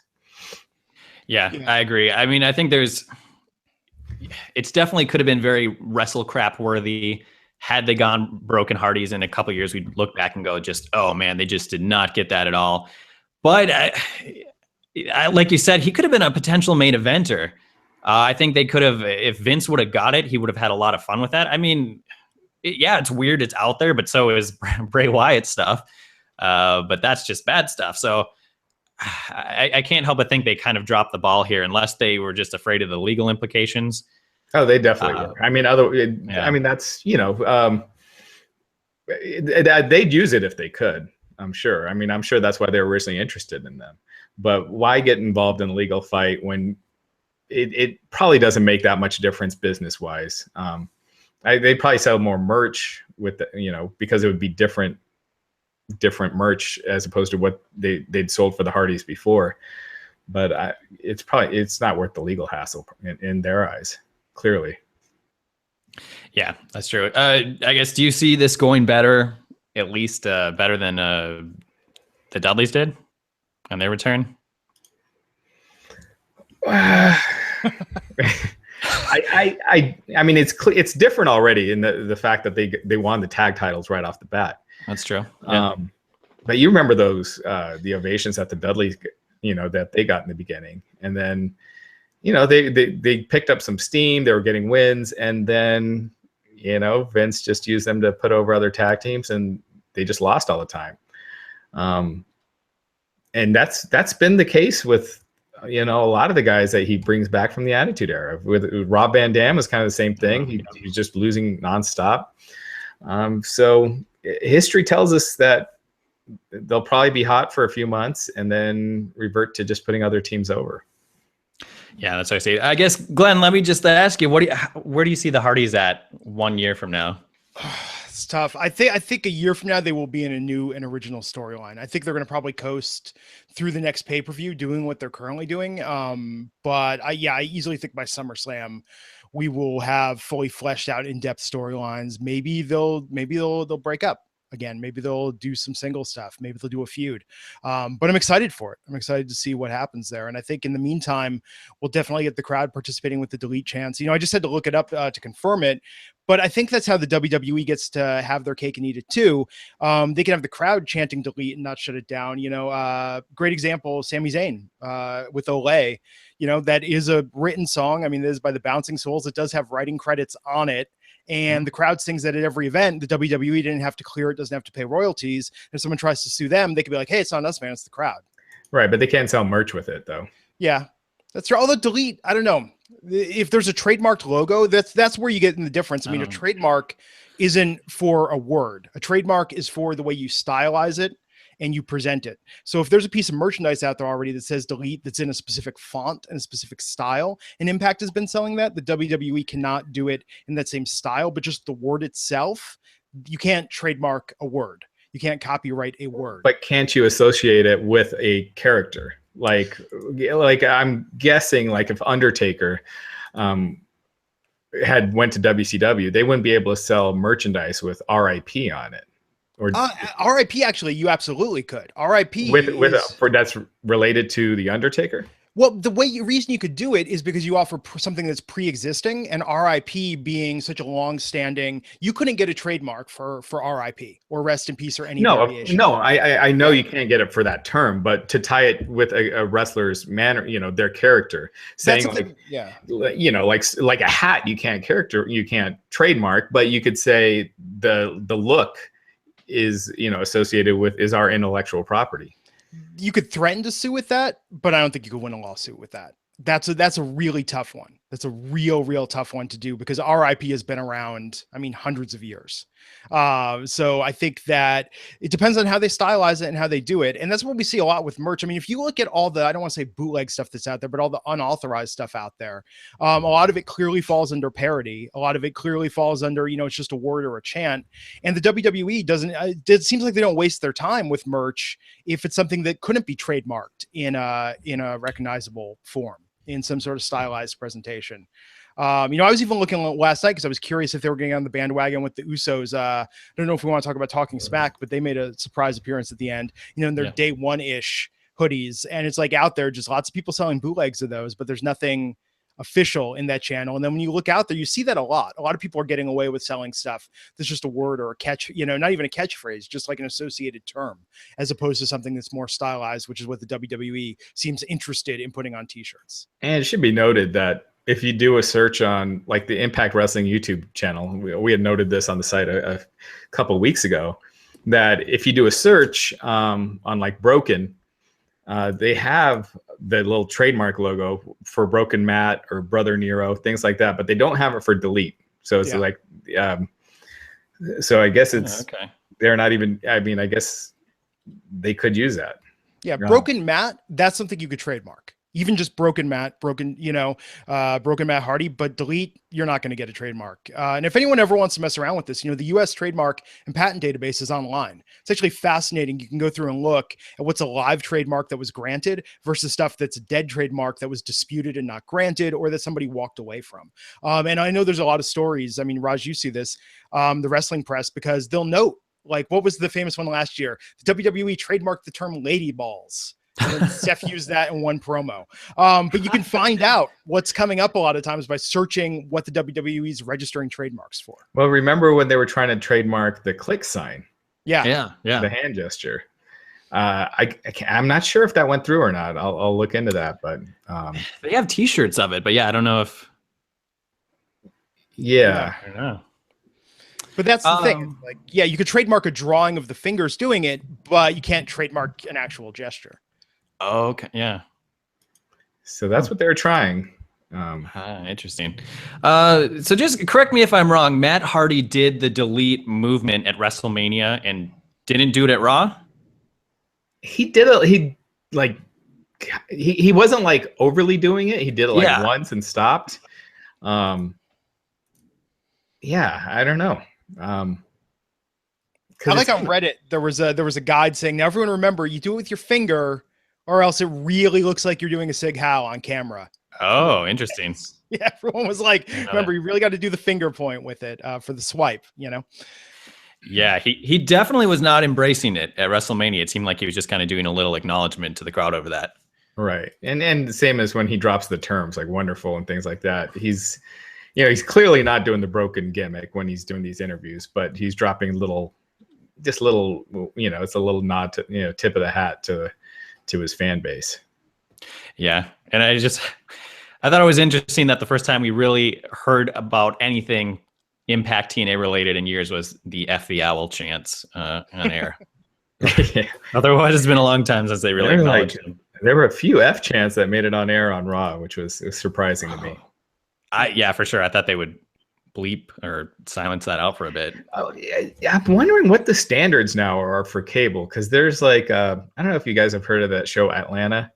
Yeah, I agree. I mean, I think it's definitely could have been very wrestle crap worthy had they gone broken Hardys in a couple of years. We'd look back and go, just, oh man, they just did not get that at all. But I like you said, he could have been a potential main eventer. I think they could have, if Vince would have got it, he would have had a lot of fun with that. I mean, it's weird, it's out there, but so is Bray Wyatt stuff. But that's just bad stuff. So I can't help but think they kind of dropped the ball here, unless they were just afraid of the legal implications. Oh, they definitely were. I mean, I mean, that's, you know, they'd use it if they could, I'm sure. I mean, I'm sure that's why they were originally interested in them. But why get involved in a legal fight when it probably doesn't make that much difference business-wise? They'd probably sell more merch with, you know, because it would be different merch as opposed to what they'd sold for the Hardys before. But it's not worth the legal hassle in their eyes, clearly. Yeah, that's true. I guess, do you see this going better, at least better than the Dudleys did on their return? I mean, it's different already in the fact that they won the tag titles right off the bat. That's true. Yeah. But you remember those the ovations that the Dudleys, you know, that they got in the beginning, and then, you know, they picked up some steam. They were getting wins, and then, you know, Vince just used them to put over other tag teams, and they just lost all the time. And that's been the case with a lot of the guys that he brings back from the Attitude Era. With Rob Van Dam was kind of the same thing. He was just losing nonstop. So history tells us that they'll probably be hot for a few months and then revert to just putting other teams over. Yeah, that's what I say. I guess, Glenn, let me just ask you, where do you see the Hardys at 1 year from now? It's tough. I think a year from now they will be in a new and original storyline. I think they're going to probably coast through the next pay-per-view doing what they're currently doing. But I easily think by SummerSlam we will have fully fleshed out in-depth storylines. Maybe they'll break up again. Maybe they'll do some single stuff. Maybe they'll do a feud. But I'm excited for it. I'm excited to see what happens there. And I think in the meantime, we'll definitely get the crowd participating with the delete chants. I just had to look it up to confirm it. But I think that's how the WWE gets to have their cake and eat it too. They can have the crowd chanting delete and not shut it down. Great example, Sami Zayn with Olay. That is a written song. I mean, this is by the Bouncing Souls. It does have writing credits on it. And the crowd sings that at every event. The WWE didn't have to clear it, doesn't have to pay royalties. If someone tries to sue them, they could be like, hey, it's not us, man, it's the crowd. Right, but they can't sell merch with it, though. Yeah, that's true. Although delete, I don't know. If there's a trademarked logo, that's where you get in the difference. I mean, a trademark isn't for a word. A trademark is for the way you stylize it and you present it. So if there's a piece of merchandise out there already that says delete that's in a specific font and a specific style, and Impact has been selling that, the WWE cannot do it in that same style, but just the word itself, you can't trademark a word. You can't copyright a word. But can't you associate it with a character? Like I'm guessing, like if Undertaker had went to WCW, they wouldn't be able to sell merchandise with RIP on it. Or RIP, actually, you absolutely could. RIP for that's related to the Undertaker. Well, reason you could do it is because you offer something that's pre-existing, and RIP being such a long-standing, you couldn't get a trademark for RIP or rest in peace or any variation. No, I know you can't get it for that term, but to tie it with a wrestler's manner, their character, saying like a hat, you can't trademark, but you could say the look is associated with is our intellectual property. You could threaten to sue with that, but I don't think you could win a lawsuit with that. That's a really tough one. That's a real tough one to do because RIP has been around, I mean, hundreds of years. So I think that it depends on how they stylize it and how they do it. And that's what we see a lot with merch. I mean, if you look at all the, I don't want to say bootleg stuff that's out there, but all the unauthorized stuff out there, a lot of it clearly falls under parody. A lot of it clearly falls under, it's just a word or a chant. And the WWE it seems like they don't waste their time with merch if it's something that couldn't be trademarked in a recognizable form, in some sort of stylized presentation. I was even looking last night because I was curious if they were getting on the bandwagon with the Usos. I don't know if we want to talk about Talking Smack, but they made a surprise appearance at the end, in their day one-ish hoodies. And it's like out there, just lots of people selling bootlegs of those, but there's nothing official in that channel. And then when you look out there, you see that a lot. A lot of people are getting away with selling stuff that's just a word or a catch, not even a catchphrase, just like an associated term, as opposed to something that's more stylized, which is what the WWE seems interested in putting on t-shirts. And it should be noted that if you do a search on like the Impact Wrestling YouTube channel, we had noted this on the site a couple of weeks ago, that if you do a search on like Broken, they have the little trademark logo for Broken Matt or Brother Nero, things like that, but they don't have it for Delete. So it's like, so I guess it's, they're not even, I mean, I guess they could use that. Yeah. Broken Matt, that's something you could trademark. Even just Broken Matt, Broken Matt Hardy, but Delete, you're not going to get a trademark. And if anyone ever wants to mess around with this, the U.S. trademark and patent database is online. It's actually fascinating. You can go through and look at what's a live trademark that was granted versus stuff that's a dead trademark that was disputed and not granted, or that somebody walked away from. And I know there's a lot of stories. I mean, Raj, you see this, the wrestling press, because they'll note, like, what was the famous one last year? The WWE trademarked the term lady balls. And Steph used that in one promo. But you can find out what's coming up a lot of times by searching what the WWE is registering trademarks for. Well, remember when they were trying to trademark the click sign? Yeah. The hand gesture. I'm not sure if that went through or not. I'll look into that. But they have T-shirts of it. But yeah, I don't know if. Yeah. I don't know. But that's the thing. Like, yeah, you could trademark a drawing of the fingers doing it, but you can't trademark an actual gesture. Oh, okay. Yeah. So that's what they're trying. Interesting. So just correct me if I'm wrong. Matt Hardy did the delete movement at WrestleMania and didn't do it at Raw. He did it. He wasn't like overly doing it. He did it like once and stopped. Yeah, I don't know. I like on Reddit there was a guide saying, now everyone remember, you do it with your finger or else it really looks like you're doing a Sig Howe on camera. Oh, interesting. Yeah, everyone was like, remember, you really got to do the finger point with it for the swipe, you know? Yeah, he definitely was not embracing it at WrestleMania. It seemed like he was just kind of doing a little acknowledgement to the crowd over that. Right. And the same as when he drops the terms like wonderful and things like that. He's clearly not doing the broken gimmick when he's doing these interviews, but he's dropping it's a little nod to, tip of the hat to his fan base. Yeah. And I thought it was interesting that the first time we really heard about anything Impact TNA related in years was the F the Owl chants on air. Otherwise, it's been a long time since they really acknowledged him. There were a few F chants that made it on air on Raw, which was surprising to me. Yeah, for sure. I thought they would bleep or silence that out for a bit. I'm wondering what the standards now are for cable, because there's like I don't know if you guys have heard of that show Atlanta.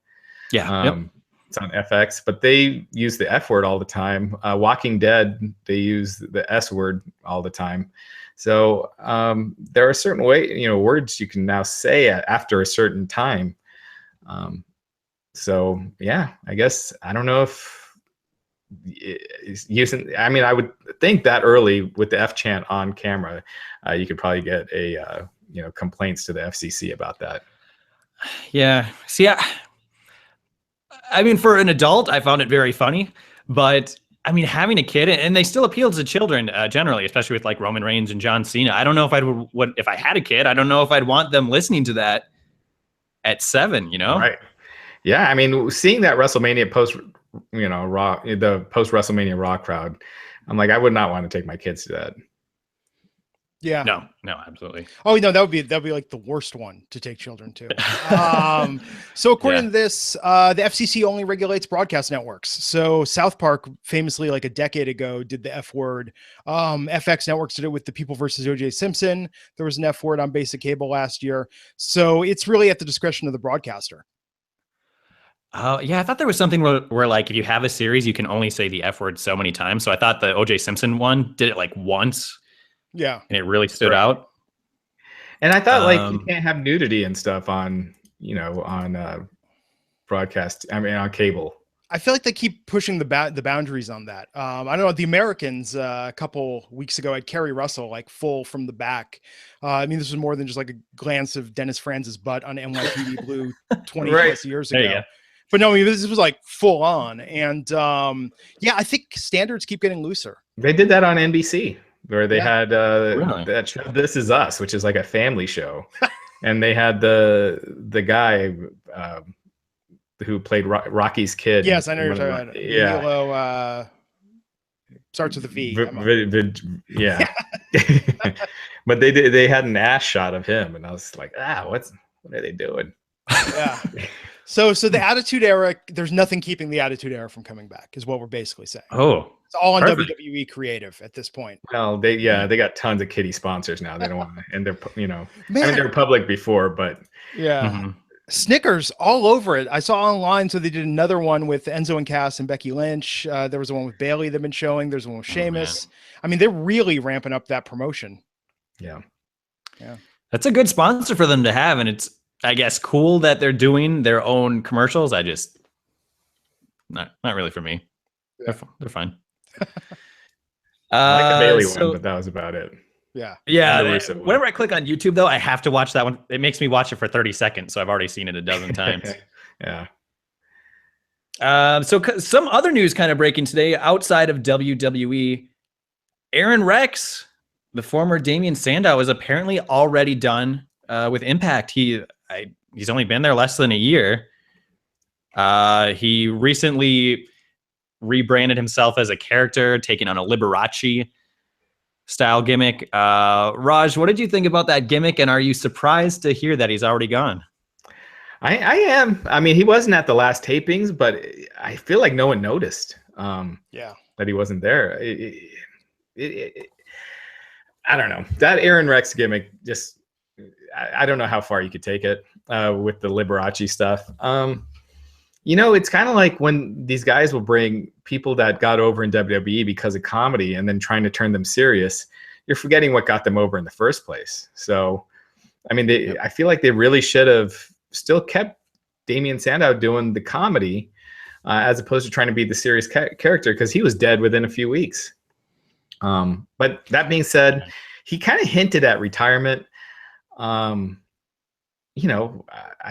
Yeah, it's on FX, but they use the F word all the time. Walking Dead, they use the S word all the time. So there are certain words you can now say after a certain time. So yeah, I guess I don't know if using. I mean, I would think that early with the F chant on camera, you could probably get a complaints to the FCC about that. Yeah. See, I mean, for an adult, I found it very funny, but I mean, having a kid, and they still appeal to children generally, especially with like Roman Reigns and John Cena. I don't know if if I had a kid, I don't know if I'd want them listening to that at 7, Right. Yeah. I mean, seeing that WrestleMania post Raw, the post WrestleMania Raw crowd, I'm like, I would not want to take my kids to that. Yeah. No, absolutely. Oh no, that'd be like the worst one to take children to. So according to this, the FCC only regulates broadcast networks. So South Park famously, like a decade ago, did the F word. FX Networks did it with the People versus O.J. Simpson. There was an F word on basic cable last year. So it's really at the discretion of the broadcaster. Yeah, I thought there was something where like if you have a series, you can only say the F word so many times. So I thought the O.J. Simpson one did it like once. Yeah. And it really stood out. And I thought like you can't have nudity and stuff on broadcast. I mean, on cable. I feel like they keep pushing the boundaries on that. I don't know. The Americans a couple weeks ago had Kerry Russell like full from the back. I mean, this was more than just like a glance of Dennis Franz's butt on NYPD Blue 20 plus years ago. But no, I mean, this was like full on. And I think standards keep getting looser. They did that on NBC. Where they had that show, This Is Us, which is like a family show, and they had the guy who played Rocky's kid. Yes, I know you're talking about. Yeah, Milo, starts with a V. Yeah, but they had an ass shot of him, and I was like, what are they doing? Yeah. So the Attitude Era, there's nothing keeping the Attitude Era from coming back, is what we're basically saying. Oh. It's all on WWE Creative at this point. Well, they got tons of kitty sponsors now. They don't want to, and they're I mean, they were public before, but Snickers all over it. I saw online, so they did another one with Enzo and Cass and Becky Lynch. There was one with Bailey they've been showing. There's one with Sheamus. I mean, they're really ramping up that promotion. Yeah. That's a good sponsor for them to have, and it's, I guess, cool that they're doing their own commercials. I just not really for me. They're fine. I like the Bailey one, but that was about it. Yeah. Whenever I click on YouTube, though, I have to watch that one. It makes me watch it for 30 seconds, so I've already seen it a dozen times. Yeah. So some other news kind of breaking today outside of WWE. Aron Rex, the former Damian Sandow, is apparently already done with Impact. He's only been there less than a year. He recently rebranded himself as a character, taking on a Liberace style gimmick. Raj, what did you think about that gimmick, and are you surprised to hear that he's already gone? I am. I mean, he wasn't at the last tapings, but I feel like no one noticed. Yeah. That he wasn't there. I don't know. That Aron Rex gimmick just, I don't know how far you could take it with the Liberace stuff. It's kind of like when these guys will bring people that got over in WWE because of comedy and then trying to turn them serious. You're forgetting what got them over in the first place. So, I mean, I feel like they really should have still kept Damian Sandow doing the comedy as opposed to trying to be the serious character, because he was dead within a few weeks. But that being said, he kind of hinted at retirement. I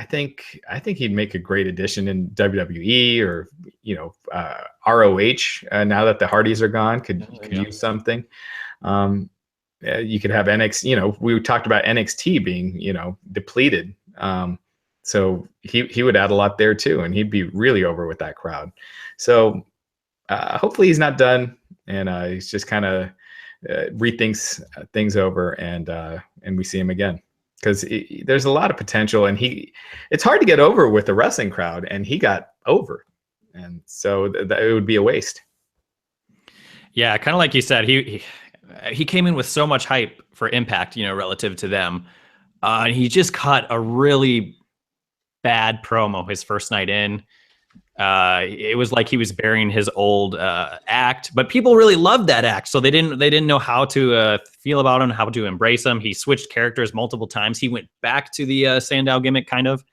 think he'd make a great addition in WWE or ROH. Now that the Hardys are gone, could use something. You could have NXT. We talked about NXT being depleted. So he would add a lot there too, and he'd be really over with that crowd. So hopefully he's not done, and he's just kind of rethinks things over, and we see him again, because there's a lot of potential, and it's hard to get over with the wrestling crowd, and he got over, and so it would be a waste. Yeah, kind of like you said, he came in with so much hype for Impact, relative to them, and he just cut a really bad promo his first night in. It was like he was burying his old act, but people really loved that act, so they didn't know how to feel about him, how to embrace him. He switched characters multiple times. He went back to the Sandow gimmick, kind of,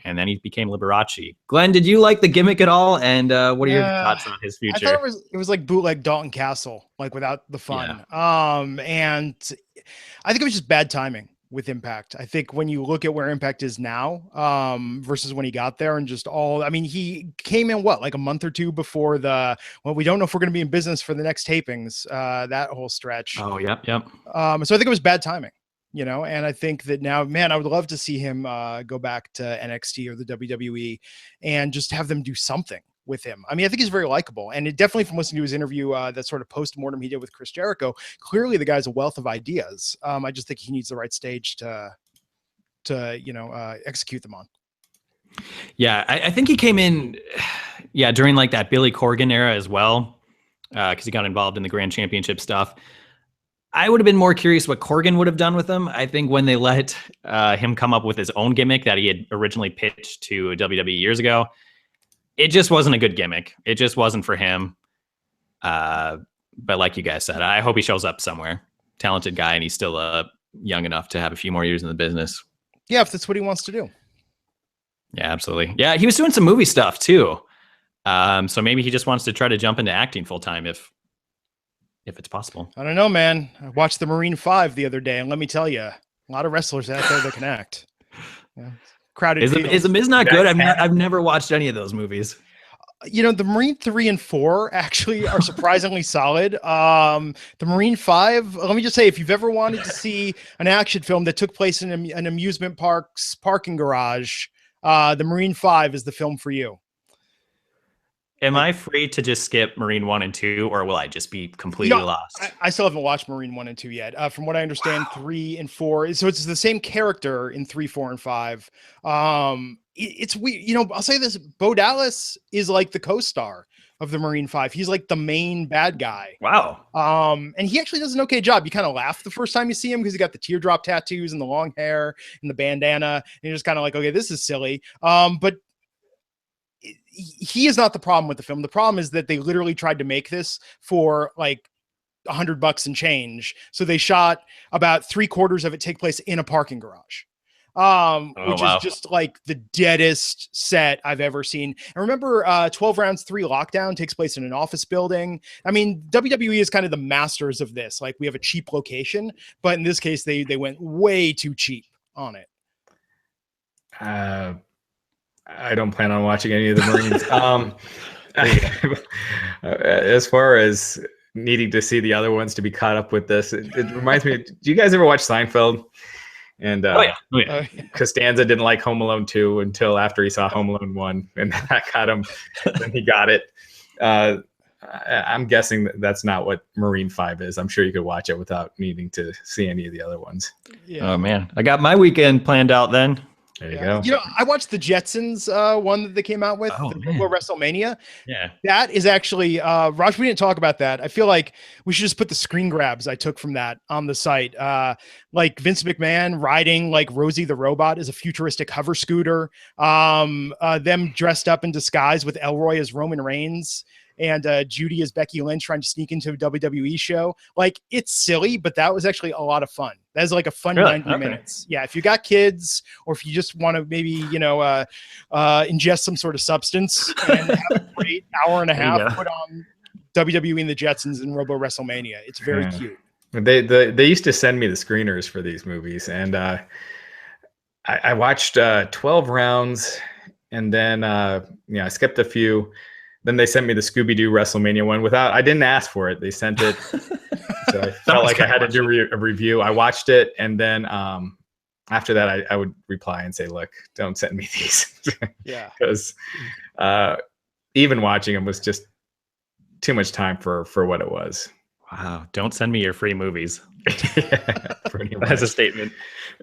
and then he became Liberace. Glenn, did you like the gimmick at all? And what are your thoughts on his future? I thought it was like bootleg Dalton Castle, like without the fun. Yeah. And I think it was just bad timing with Impact. I think when you look at where Impact is now versus when he got there, and he came in like a month or two before we don't know if we're going to be in business for the next tapings, that whole stretch. Oh, yep. So I think it was bad timing, and I think that now, man, I would love to see him go back to NXT or the WWE and just have them do something with him. I mean, I think he's very likable, and it definitely, from listening to his interview, that sort of post-mortem he did with Chris Jericho, clearly the guy's a wealth of ideas. I just think he needs the right stage to execute them on. Yeah, I think he came in, during like that Billy Corgan era as well, because he got involved in the Grand Championship stuff. I would have been more curious what Corgan would have done with him. I think when they let him come up with his own gimmick that he had originally pitched to WWE years ago, it just wasn't a good gimmick. It just wasn't for him. But like you guys said, I hope he shows up somewhere. Talented guy, and he's still young enough to have a few more years in the business. Yeah, if that's what he wants to do. Yeah, absolutely. Yeah, he was doing some movie stuff too. So maybe he just wants to try to jump into acting full time if it's possible. I don't know, man. I watched the Marine 5 the other day, and let me tell you, a lot of wrestlers out there that can act. Yeah. Crowded. Is The Miz not good? I've never watched any of those movies. The Marine 3 and 4 actually are surprisingly solid. The Marine 5, let me just say, if you've ever wanted to see an action film that took place in an amusement park's parking garage, the Marine 5 is the film for you. Am I free to just skip Marine 1 and 2, or will I just be completely lost? I still haven't watched Marine 1 and 2 yet. From what I understand, 3 and 4, so it's the same character in 3, 4, and 5. It's weird. I'll say this: Bo Dallas is like the co-star of the Marine 5. He's like the main bad guy. Wow. And he actually does an okay job. You kind of laugh the first time you see him because he got the teardrop tattoos and the long hair and the bandana, and you're just kind of like, okay, this is silly. But he is not the problem with the film. The problem is that they literally tried to make this for like $100 and change. So they shot about 3/4 of it take place in a parking garage, which is just like the deadest set I've ever seen. And remember, 12 Rounds 3 Lockdown takes place in an office building. I mean, WWE is kind of the masters of this. Like, we have a cheap location, but in this case, they went way too cheap on it. I don't plan on watching any of the Marines. As far as needing to see the other ones to be caught up with this, it reminds me. Do you guys ever watch Seinfeld? And Costanza didn't like Home Alone 2 until after he saw Home Alone 1, and that got him. Then he got it. I'm guessing that's not what Marine 5 is. I'm sure you could watch it without needing to see any of the other ones. Yeah. Oh man, I got my weekend planned out then. There you go. You know, I watched the Jetsons one that they came out with, the WrestleMania. Yeah. That is actually, Raj, we didn't talk about that. I feel like we should just put the screen grabs I took from that on the site. Like Vince McMahon riding like Rosie the Robot as a futuristic hover scooter. Them dressed up in disguise with Elroy as Roman Reigns. And Judy as Becky Lynch trying to sneak into a WWE show. Like, it's silly, but that was actually a lot of fun. That is like a fun 90 minutes. Yeah, if you got kids, or if you just want to maybe, ingest some sort of substance and have a great hour and a half, put on WWE and the Jetsons and Robo WrestleMania. It's very cute. They used to send me the screeners for these movies, and I watched 12 rounds, and then I skipped a few. Then they sent me the Scooby-Doo WrestleMania one I didn't ask for it. They sent it. So I felt like I had to do a review. I watched it. And then after that, I would reply and say, look, don't send me these. Yeah. Because even watching them was just too much time for what it was. Wow. Don't send me your free movies. Pretty much. That's a statement.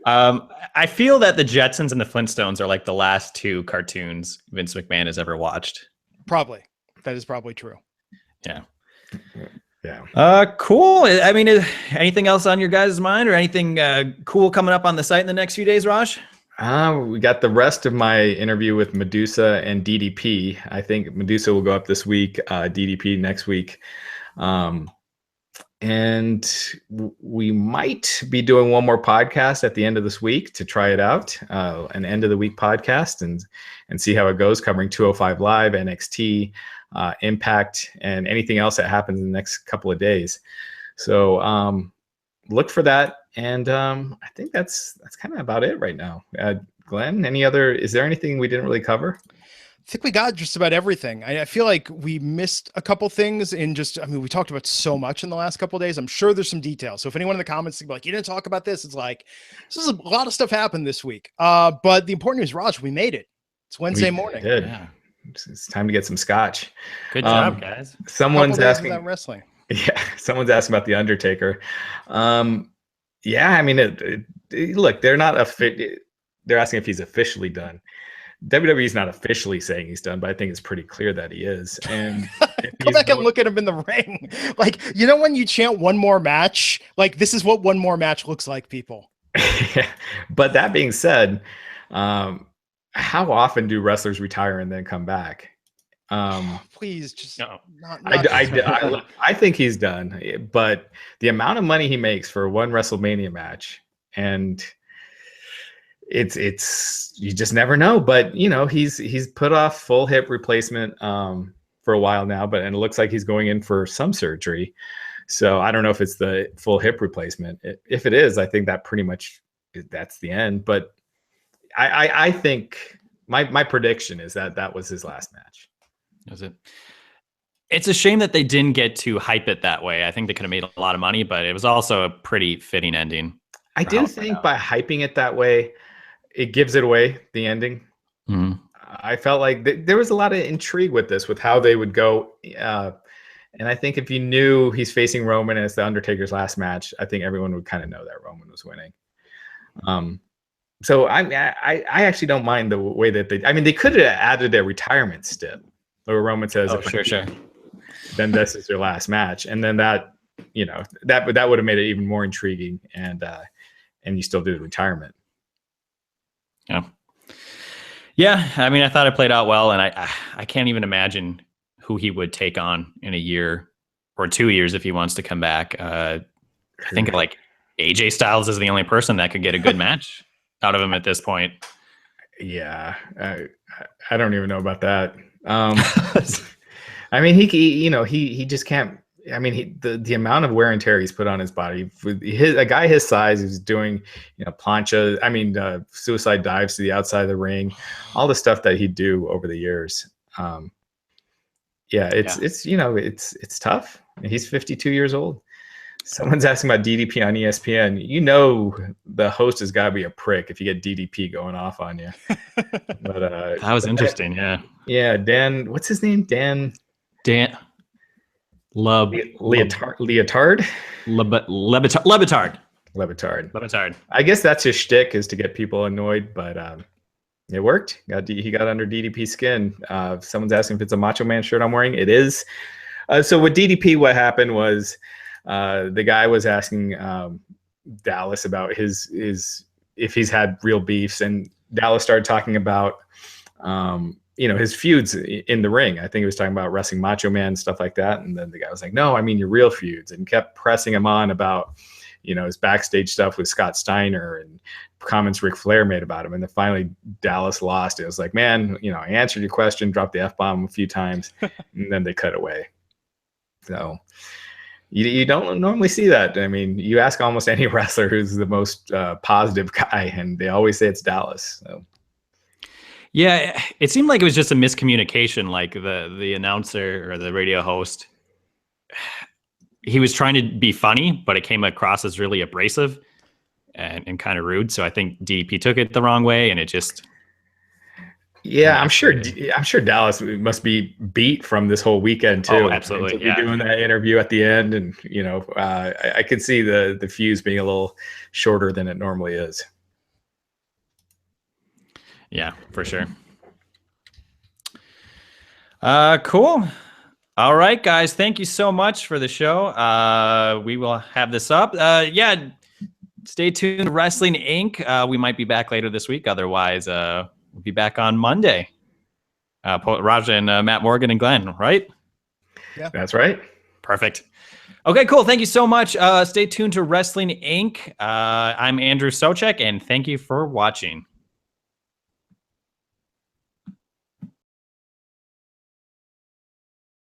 I feel that the Jetsons and the Flintstones are like the last two cartoons Vince McMahon has ever watched. Probably. That is probably true. Yeah. Yeah. Cool. I mean, anything else on your guys' mind, or anything cool coming up on the site in the next few days, Raj? We got the rest of my interview with Medusa and DDP. I think Medusa will go up this week, DDP next week. And we might be doing one more podcast at the end of this week to try it out, an end of the week podcast, and see how it goes, covering 205 Live, NXT, Impact, and anything else that happens in the next couple of days. So look for that. And I think that's kind of about it right now. Glenn, is there anything we didn't really cover? I think we got just about everything. I feel like we missed a couple things we talked about so much in the last couple of days. I'm sure there's some details. So if anyone in the comments is like, you didn't talk about this, it's like, this is a lot of stuff happened this week. But the important news, Raj, we made it. It's Wednesday morning. Yeah. It's time to get some scotch. Good job, guys. Someone's asking about wrestling. Yeah. Someone's asking about the Undertaker. Yeah. I mean, look, they're asking if he's officially done. WWE is not officially saying he's done, but I think it's pretty clear that he is. And go back and look at him in the ring. Like, when you chant one more match, like, this is what one more match looks like, people. But that being said, how often do wrestlers retire and then come back? Please, just no. I think he's done, but the amount of money he makes for one WrestleMania match, and it's you just never know. But he's put off full hip replacement for a while now, and it looks like he's going in for some surgery. So I don't know if it's the full hip replacement. If it is, I think that pretty much that's the end. But I think my prediction is that was his last match. Was it? It's a shame that they didn't get to hype it that way. I think they could have made a lot of money, but it was also a pretty fitting ending. I do think by hyping it that way, it gives it away, the ending. Mm-hmm. I felt like there was a lot of intrigue with this, with how they would go. And I think if you knew he's facing Roman as the Undertaker's last match, I think everyone would kind of know that Roman was winning. So I actually don't mind the way that they could have added a retirement stip where Roman says, sure. Then this is your last match. And then that would have made it even more intriguing, and you still do the retirement. Yeah. I mean, I thought it played out well, and I can't even imagine who he would take on in a year or 2 years if he wants to come back. I think like AJ Styles is the only person that could get a good match out of him at this point. Yeah, I don't even know about that. I mean, he just can't. I mean, the amount of wear and tear he's put on his body. A guy his size who's doing, plancha. I mean, suicide dives to the outside of the ring, all the stuff that he'd do over the years. It's tough. He's 52 years old. Someone's asking about DDP on ESPN. The host has got to be a prick if you get DDP going off on you. But that was interesting. Yeah. Dan, what's his name? Dan LeBatard. LeBatard. I guess that's his shtick, is to get people annoyed, but It worked. He got under DDP's skin. Someone's asking if it's a Macho Man shirt I'm wearing. It is. So with DDP, what happened was the guy was asking Dallas about his if he's had real beefs, and Dallas started talking about his feuds in the ring. I think he was talking about wrestling Macho Man, stuff like that. And then the guy was like, no, I mean your real feuds, and kept pressing him on about his backstage stuff with Scott Steiner and comments Ric Flair made about him. And then finally Dallas lost. It was like, man, I answered your question, dropped the F-bomb a few times, and then they cut away. So you don't normally see that. I mean, you ask almost any wrestler who's the most positive guy, and they always say it's Dallas. So. Yeah, it seemed like it was just a miscommunication. Like the announcer or the radio host, he was trying to be funny, but it came across as really abrasive and kind of rude. So I think DDP took it the wrong way, and it just. Yeah, I'm sure Dallas must be beat from this whole weekend too. Oh, absolutely. To be doing that interview at the end, and I could see the fuse being a little shorter than it normally is. Yeah, for sure. Cool. All right, guys. Thank you so much for the show. We will have this up. Stay tuned to Wrestling Inc. We might be back later this week. Otherwise, we'll be back on Monday. Raj and Matt Morgan and Glenn, right? Yeah, that's right. Perfect. Okay, cool. Thank you so much. Stay tuned to Wrestling Inc. I'm Andrew Soucek, and thank you for watching.